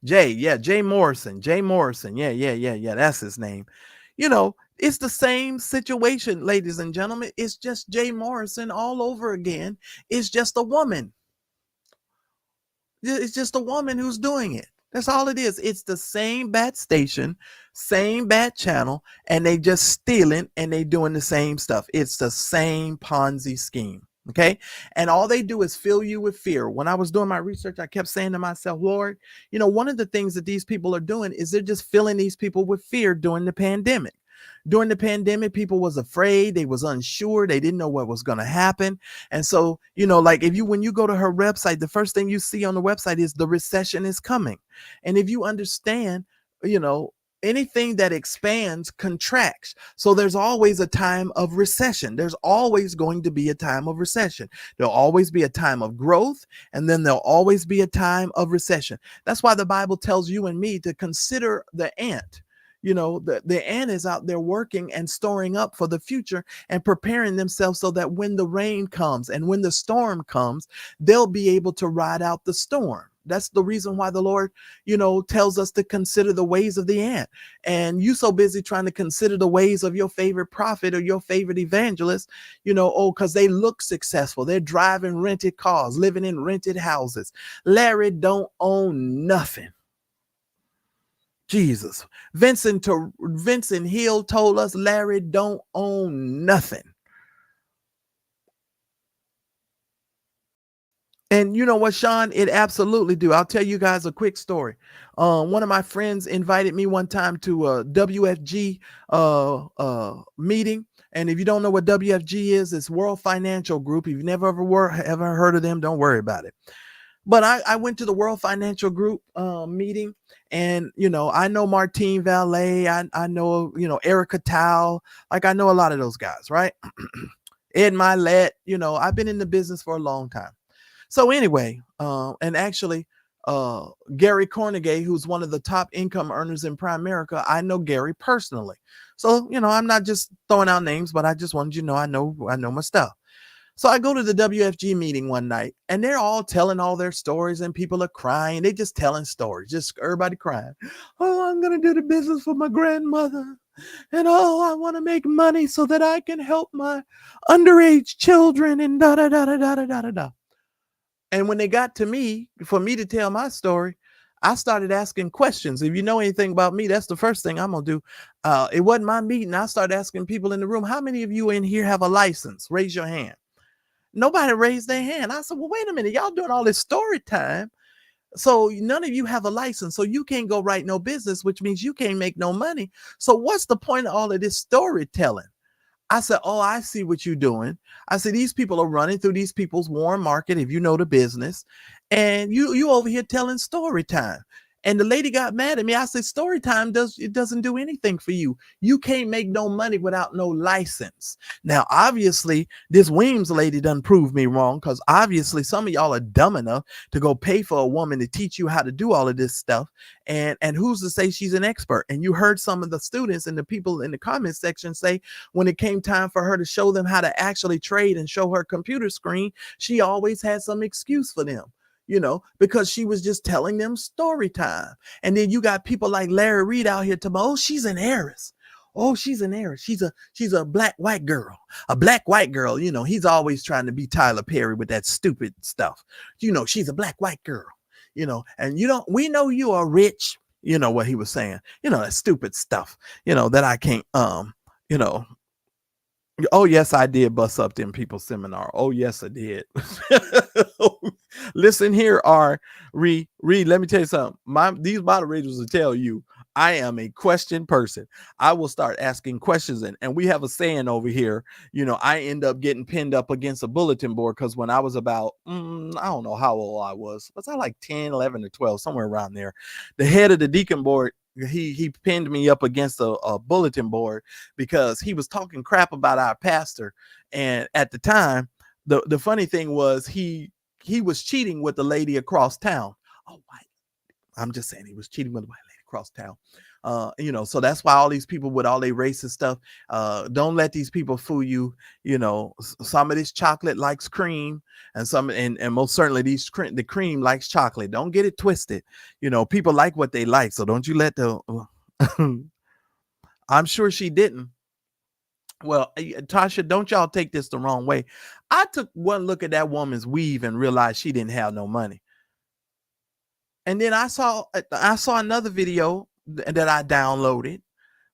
Jay Morrison. Yeah. That's his name. It's the same situation, ladies and gentlemen. It's just Jay Morrison all over again. It's just a woman. It's just a woman who's doing it. That's all it is. It's the same bad station, same bad channel, and they just stealing and they doing the same stuff. It's the same Ponzi scheme. Okay. And all they do is fill you with fear. When I was doing my research, I kept saying to myself, Lord, one of the things that these people are doing is they're just filling these people with fear during the pandemic. During the pandemic, people was afraid. They was unsure. They didn't know what was going to happen. And so, like when you go to her website, the first thing you see on the website is the recession is coming. And if you understand, anything that expands contracts. So there's always a time of recession. There's always going to be a time of recession. There'll always be a time of growth, and then there'll always be a time of recession. That's why the Bible tells you and me to consider the ant. The ant is out there working and storing up for the future and preparing themselves so that when the rain comes and when the storm comes, they'll be able to ride out the storm. That's the reason why the Lord, tells us to consider the ways of the ant. And you so busy trying to consider the ways of your favorite prophet or your favorite evangelist, because they look successful. They're driving rented cars, living in rented houses. Larry don't own nothing. Jesus. Vincent Hill told us Larry don't own nothing. And you know what, Sean? It absolutely do. I'll tell you guys a quick story. One of my friends invited me one time to a WFG meeting. And if you don't know what WFG is, it's World Financial Group. If you've never ever heard of them, don't worry about it. But I went to the World Financial Group meeting, and, I know Martine Valet. I know, Erica Tao. Like, I know a lot of those guys, right? Ed Milet, I've been in the business for a long time. So anyway, and actually, Gary Cornegay, who's one of the top income earners in Primerica, I know Gary personally. So, I'm not just throwing out names, but I just wanted you to know I know my stuff. So I go to the WFG meeting one night, and they're all telling all their stories, and people are crying. They're just telling stories, just everybody crying. Oh, I'm going to do the business for my grandmother. And I want to make money so that I can help my underage children and da-da-da-da-da-da-da-da. And when they got to me, for me to tell my story, I started asking questions. If you know anything about me, that's the first thing I'm going to do. It wasn't my meeting. I started asking people in the room, how many of you in here have a license? Raise your hand. Nobody raised their hand. I said, well, wait a minute. Y'all doing all this story time. So none of you have a license. So you can't go write no business, which means you can't make no money. So what's the point of all of this storytelling? I said, oh, I see what you're doing. I said, these people are running through these people's warm market, if you know the business. And you over here telling story time. And the lady got mad at me. I said, story time doesn't do anything for you. You can't make no money without no license. Now, obviously, this Weems lady done proved me wrong, because obviously some of y'all are dumb enough to go pay for a woman to teach you how to do all of this stuff. And who's to say she's an expert? And you heard some of the students and the people in the comment section say when it came time for her to show them how to actually trade and show her computer screen, she always had some excuse for them. Because she was just telling them story time. And then you got people like Larry Reed out here talking, oh, she's an heiress. Oh, she's an heiress. She's a black white girl. A black white girl. He's always trying to be Tyler Perry with that stupid stuff. She's a black white girl. and we know you are rich. You know what he was saying, that stupid stuff, that I can't, you know, oh, yes, I did bust up them people's seminar. Oh, yes, I did. Listen here, Reed, let me tell you something. These moderators will tell you I am a question person. I will start asking questions. And we have a saying over here, I end up getting pinned up against a bulletin board because when I was about, I don't know how old I was. Was I like 10, 11, or 12, somewhere around there? The head of the deacon board, he pinned me up against a bulletin board because he was talking crap about our pastor. And at the time, the funny thing was he was cheating with the lady across town. Oh, I'm just saying he was cheating with the white lady across town. So that's why all these people with all their racist stuff, don't let these people fool you. Some of this chocolate likes cream, and most certainly the cream likes chocolate. Don't get it twisted. People like what they like, so don't you let I'm sure she didn't. Well, Tasha, don't y'all take this the wrong way. I took one look at that woman's weave and realized she didn't have no money. And then I saw another video that I downloaded.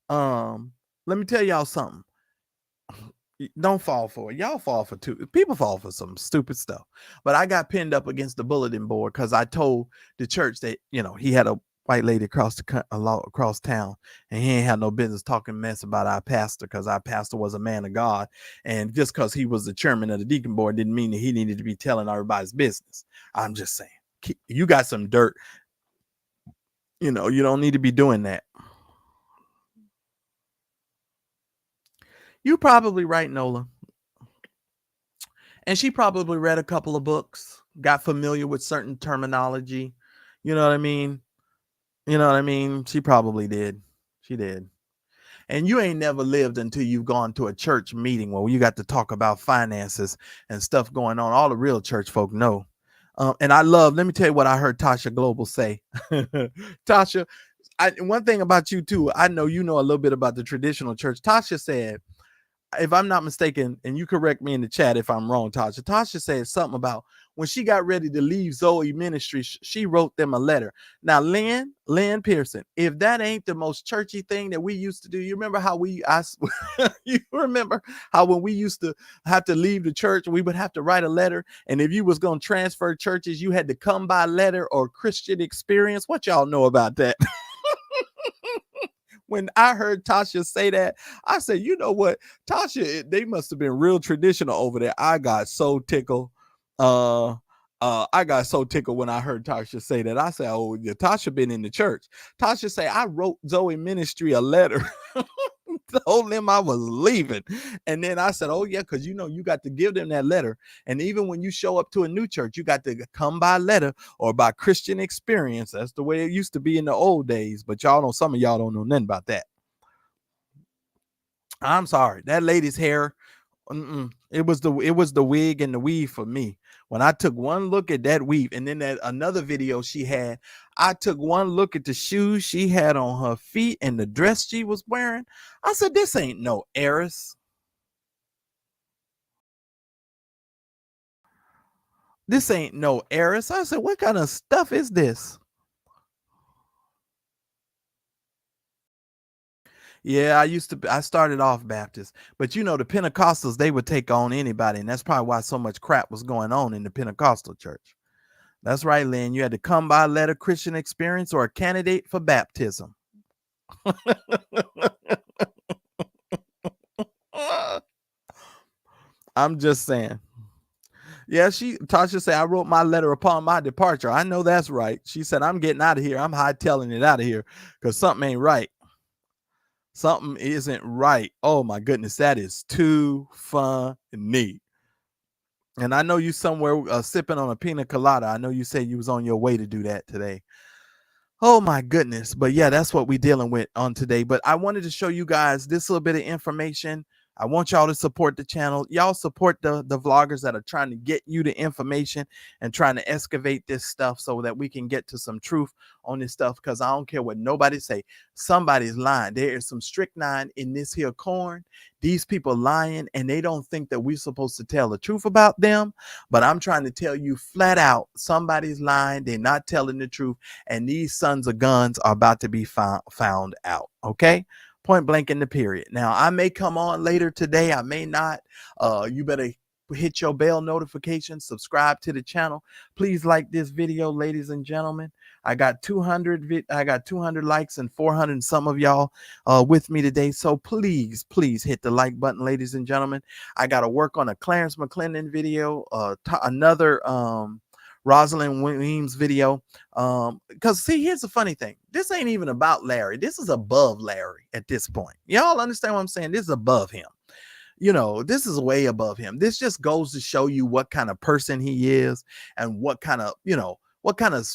Let me tell y'all something. Don't fall for it. Y'all fall for people fall for some stupid stuff. But I got pinned up against the bulletin board because I told the church that he had a white lady across town, and he ain't had no business talking mess about our pastor because our pastor was a man of God, and just because he was the chairman of the deacon board didn't mean that he needed to be telling everybody's business. I'm just saying, you got some dirt. You don't need to be doing that. You probably right, Nola. And she probably read a couple of books, got familiar with certain terminology. You know what I mean? She probably did. She did. And you ain't never lived until you've gone to a church meeting where you got to talk about finances and stuff going on. All the real church folk know. And let me tell you what I heard Tasha Global say. Tasha, one thing about you too, I know you know a little bit about the traditional church. Tasha said, if I'm not mistaken, and you correct me in the chat if I'm wrong, Tasha said something about when she got ready to leave Zoe Ministry, she wrote them a letter. Now, Lynn Pearson, if that ain't the most churchy thing that we used to do, you remember how you remember how when we used to have to leave the church, we would have to write a letter. And if you was going to transfer churches, you had to come by letter or Christian Experience. What y'all know about that? When I heard Tasha say that, I said, you know what, Tasha, they must have been real traditional over there. I got so tickled. I got so tickled when I heard Tasha say that. I said, oh, yeah, Tasha been in the church. Tasha say, I wrote Zoe Ministry a letter. Told them I was leaving. And then I said, oh, yeah, because, you got to give them that letter. And even when you show up to a new church, you got to come by letter or by Christian Experience. That's the way it used to be in the old days. But some of y'all don't know nothing about that. I'm sorry. That lady's hair, it was the wig and the weave for me. When I took one look at that weave, and then that another video she had, I took one look at the shoes she had on her feet and the dress she was wearing. I said, this ain't no heiress. This ain't no heiress. I said, what kind of stuff is this? Yeah, I started off Baptist, but the Pentecostals, they would take on anybody. And that's probably why so much crap was going on in the Pentecostal church. That's right, Lynn. You had to come by letter, Christian Experience, or a candidate for baptism. I'm just saying. Yeah, Tasha said, I wrote my letter upon my departure. I know that's right. She said, I'm getting out of here. I'm hightailing it out of here because something ain't right. Something isn't right. Oh my goodness, that is too funny. And I know you somewhere sipping on a pina colada. I know you said you was on your way to do that today. Oh my goodness. But yeah, that's what we're dealing with on today. But I wanted to show you guys this little bit of information. I want y'all to support the channel. Y'all support the vloggers that are trying to get you the information and trying to excavate this stuff so that we can get to some truth on this stuff, because I don't care what nobody say. Somebody's lying. There is some strychnine in this here corn. These people lying, and they don't think that we're supposed to tell the truth about them. But I'm trying to tell you flat out, somebody's lying. They're not telling the truth, and these sons of guns are about to be found out. Okay? Point blank in the period. Now, I may come on later today. I may not. You better hit your bell notification, subscribe to the channel. Please like this video, ladies and gentlemen. I got 200 likes and 400 and some of y'all with me today. So please hit the like button, ladies and gentlemen. I got to work on a Clarence McClendon video, another Roslyn Weems video. Because see, here's the funny thing. This ain't even about Larry. This is above Larry at this point. Y'all understand what I'm saying? This is above him. You know, this is way above him. This just goes to show you what kind of person he is and what kind of, you know, what kind of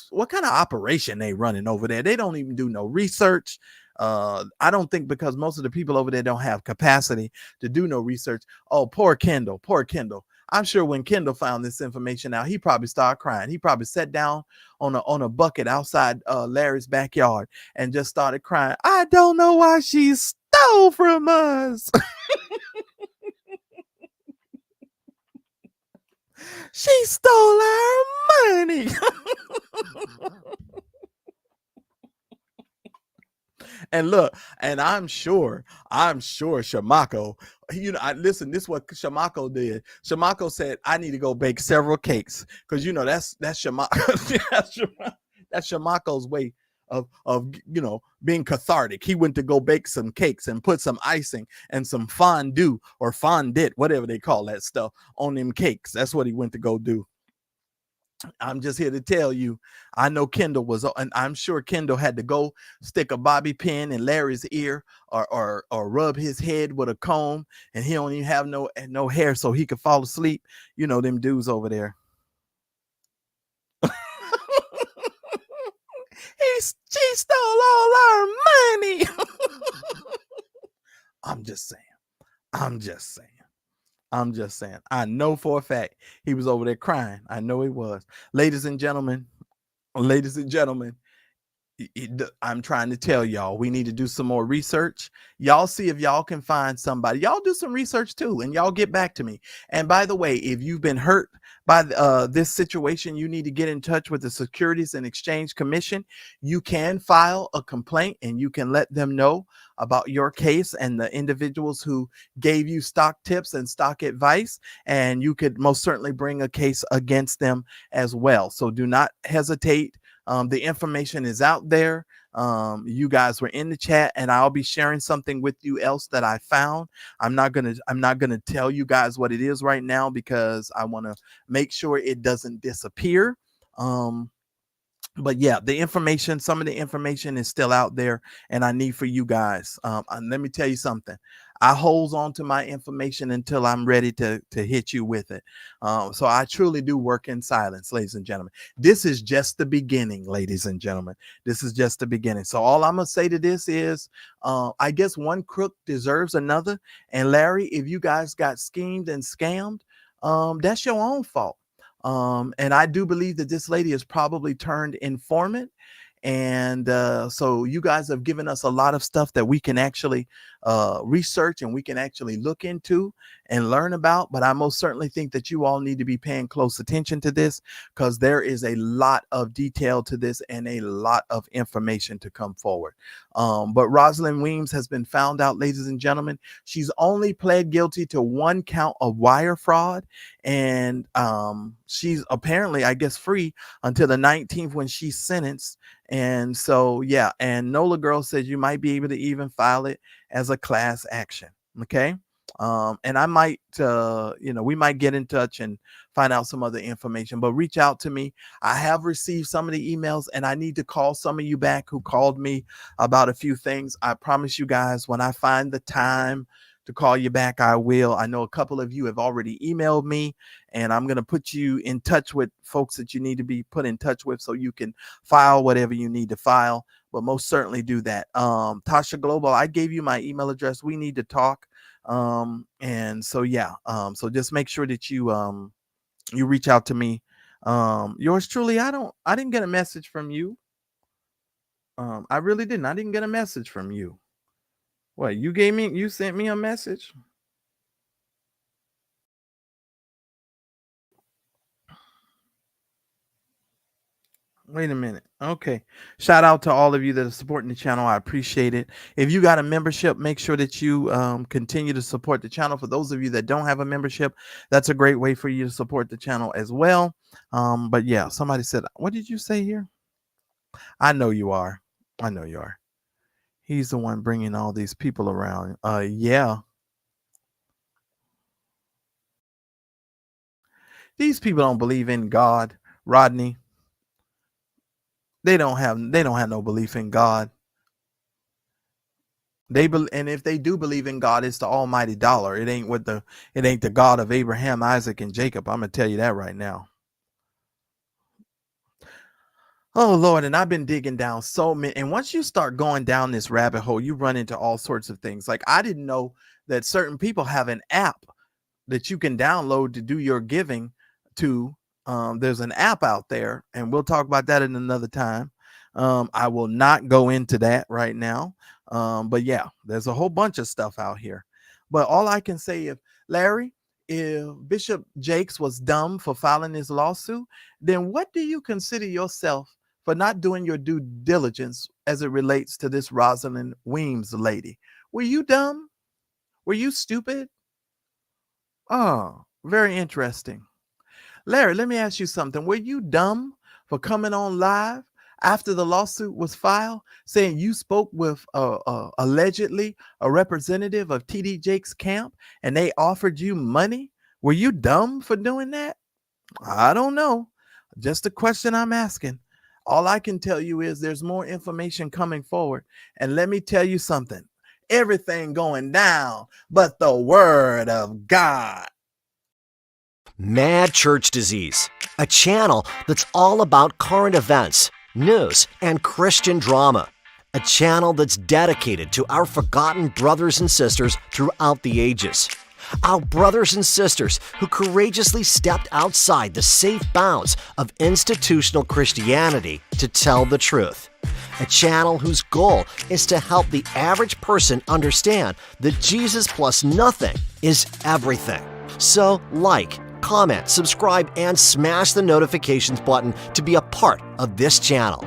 operation they running over there. They don't even do no research. I don't think, because most of the people over there don't have capacity to do no research. Oh, poor Kendall. I'm sure when Kendall found this information out, he probably started crying. He probably sat down on a bucket outside Larry's backyard and just started crying. I don't know why she stole from us. She stole our money. And look, and I'm sure Shamako, you know, listen, this is what Shamako did. Shamako said, I need to go bake several cakes, because you know that's Shamako. That's Shamako's way of you know, being cathartic. He went to go bake some cakes and put some icing and some fondue or fondant, whatever they call that stuff, on them cakes. That's what he went to go do. I'm just here to tell you, I know Kendall was, and I'm sure Kendall had to go stick a bobby pin in Larry's ear or rub his head with a comb, and he don't even have no hair so he could fall asleep. You know, them dudes over there. She stole all our money. I'm just saying. I know for a fact he was over there crying. I know he was. Ladies and gentlemen, I'm trying to tell y'all, we need to do some more research. Y'all see if y'all can find somebody. Y'all do some research too, and y'all get back to me. And by the way, if you've been hurt by this situation, you need to get in touch with the Securities and Exchange Commission. You can file a complaint, and you can let them know about your case and the individuals who gave you stock tips and stock advice, and you could most certainly bring a case against them as well. So do not hesitate. The information is out there. You guys were in the chat, and I'll be sharing something with you else that I found. I'm not gonna tell you guys what it is right now, because I want to make sure it doesn't disappear. But yeah, some of the information is still out there, and I need for you guys. And let me tell you something. I hold on to my information until I'm ready to hit you with it. So I truly do work in silence, ladies and gentlemen. This is just the beginning, ladies and gentlemen. This is just the beginning. So all I'm going to say to this is, I guess one crook deserves another. And Larry, if you guys got schemed and scammed, that's your own fault. And I do believe that this lady is probably turned informant. And so you guys have given us a lot of stuff that we can actually research and we can actually look into and learn about. But I most certainly think that you all need to be paying close attention to this, because there is a lot of detail to this and a lot of information to come forward. But Roslyn Weems has been found out, ladies and gentlemen. She's only pled guilty to one count of wire fraud, and she's apparently, I guess, free until the 19th when she's sentenced. And so, yeah, and Nola Girl says you might be able to even file it as a class action. Okay. And I might, we might get in touch and find out some other information, but reach out to me. I have received some of the emails, and I need to call some of you back who called me about a few things. I promise you guys, when I find the time to call you back, I will. I know a couple of you have already emailed me, and I'm going to put you in touch with folks that you need to be put in touch with so you can file whatever you need to file, but most certainly do that. Tasha Global, I gave you my email address. We need to talk. And so, yeah, so just make sure that you reach out to me. Yours truly, I didn't get a message from you. I really didn't. I didn't get a message from you. What, you sent me a message? Wait a minute. Okay. Shout out to all of you that are supporting the channel. I appreciate it. If you got a membership, make sure that you continue to support the channel. For those of you that don't have a membership, that's a great way for you to support the channel as well. But yeah, somebody said, what did you say here? I know you are. I know you are. He's the one bringing all these people around. Yeah. These people don't believe in God, Rodney. They don't have no belief in God. And if they do believe in God, it's the almighty dollar. It ain't the God of Abraham, Isaac, and Jacob. I'm gonna tell you that right now. Oh Lord, and I've been digging down so many. And once you start going down this rabbit hole, you run into all sorts of things. Like, I didn't know that certain people have an app that you can download to do your giving to. There's an app out there, and we'll talk about that in another time. I will not go into that right now. But yeah, there's a whole bunch of stuff out here. But all I can say is, Larry, if Bishop Jakes was dumb for filing his lawsuit, then what do you consider yourself for not doing your due diligence as it relates to this Roslyn Weems lady? Were you dumb? Were you stupid? Oh, very interesting. Larry, let me ask you something. Were you dumb for coming on live after the lawsuit was filed, saying you spoke with allegedly a representative of TD Jakes' camp and they offered you money? Were you dumb for doing that? I don't know. Just a question I'm asking. All I can tell you is there's more information coming forward. And let me tell you something. Everything going down but the word of God. Mad Church Disease, a channel that's all about current events, news, and Christian drama. A channel that's dedicated to our forgotten brothers and sisters throughout the ages. Our brothers and sisters who courageously stepped outside the safe bounds of institutional Christianity to tell the truth. A channel whose goal is to help the average person understand that Jesus plus nothing is everything. So, comment, subscribe, and smash the notifications button to be a part of this channel.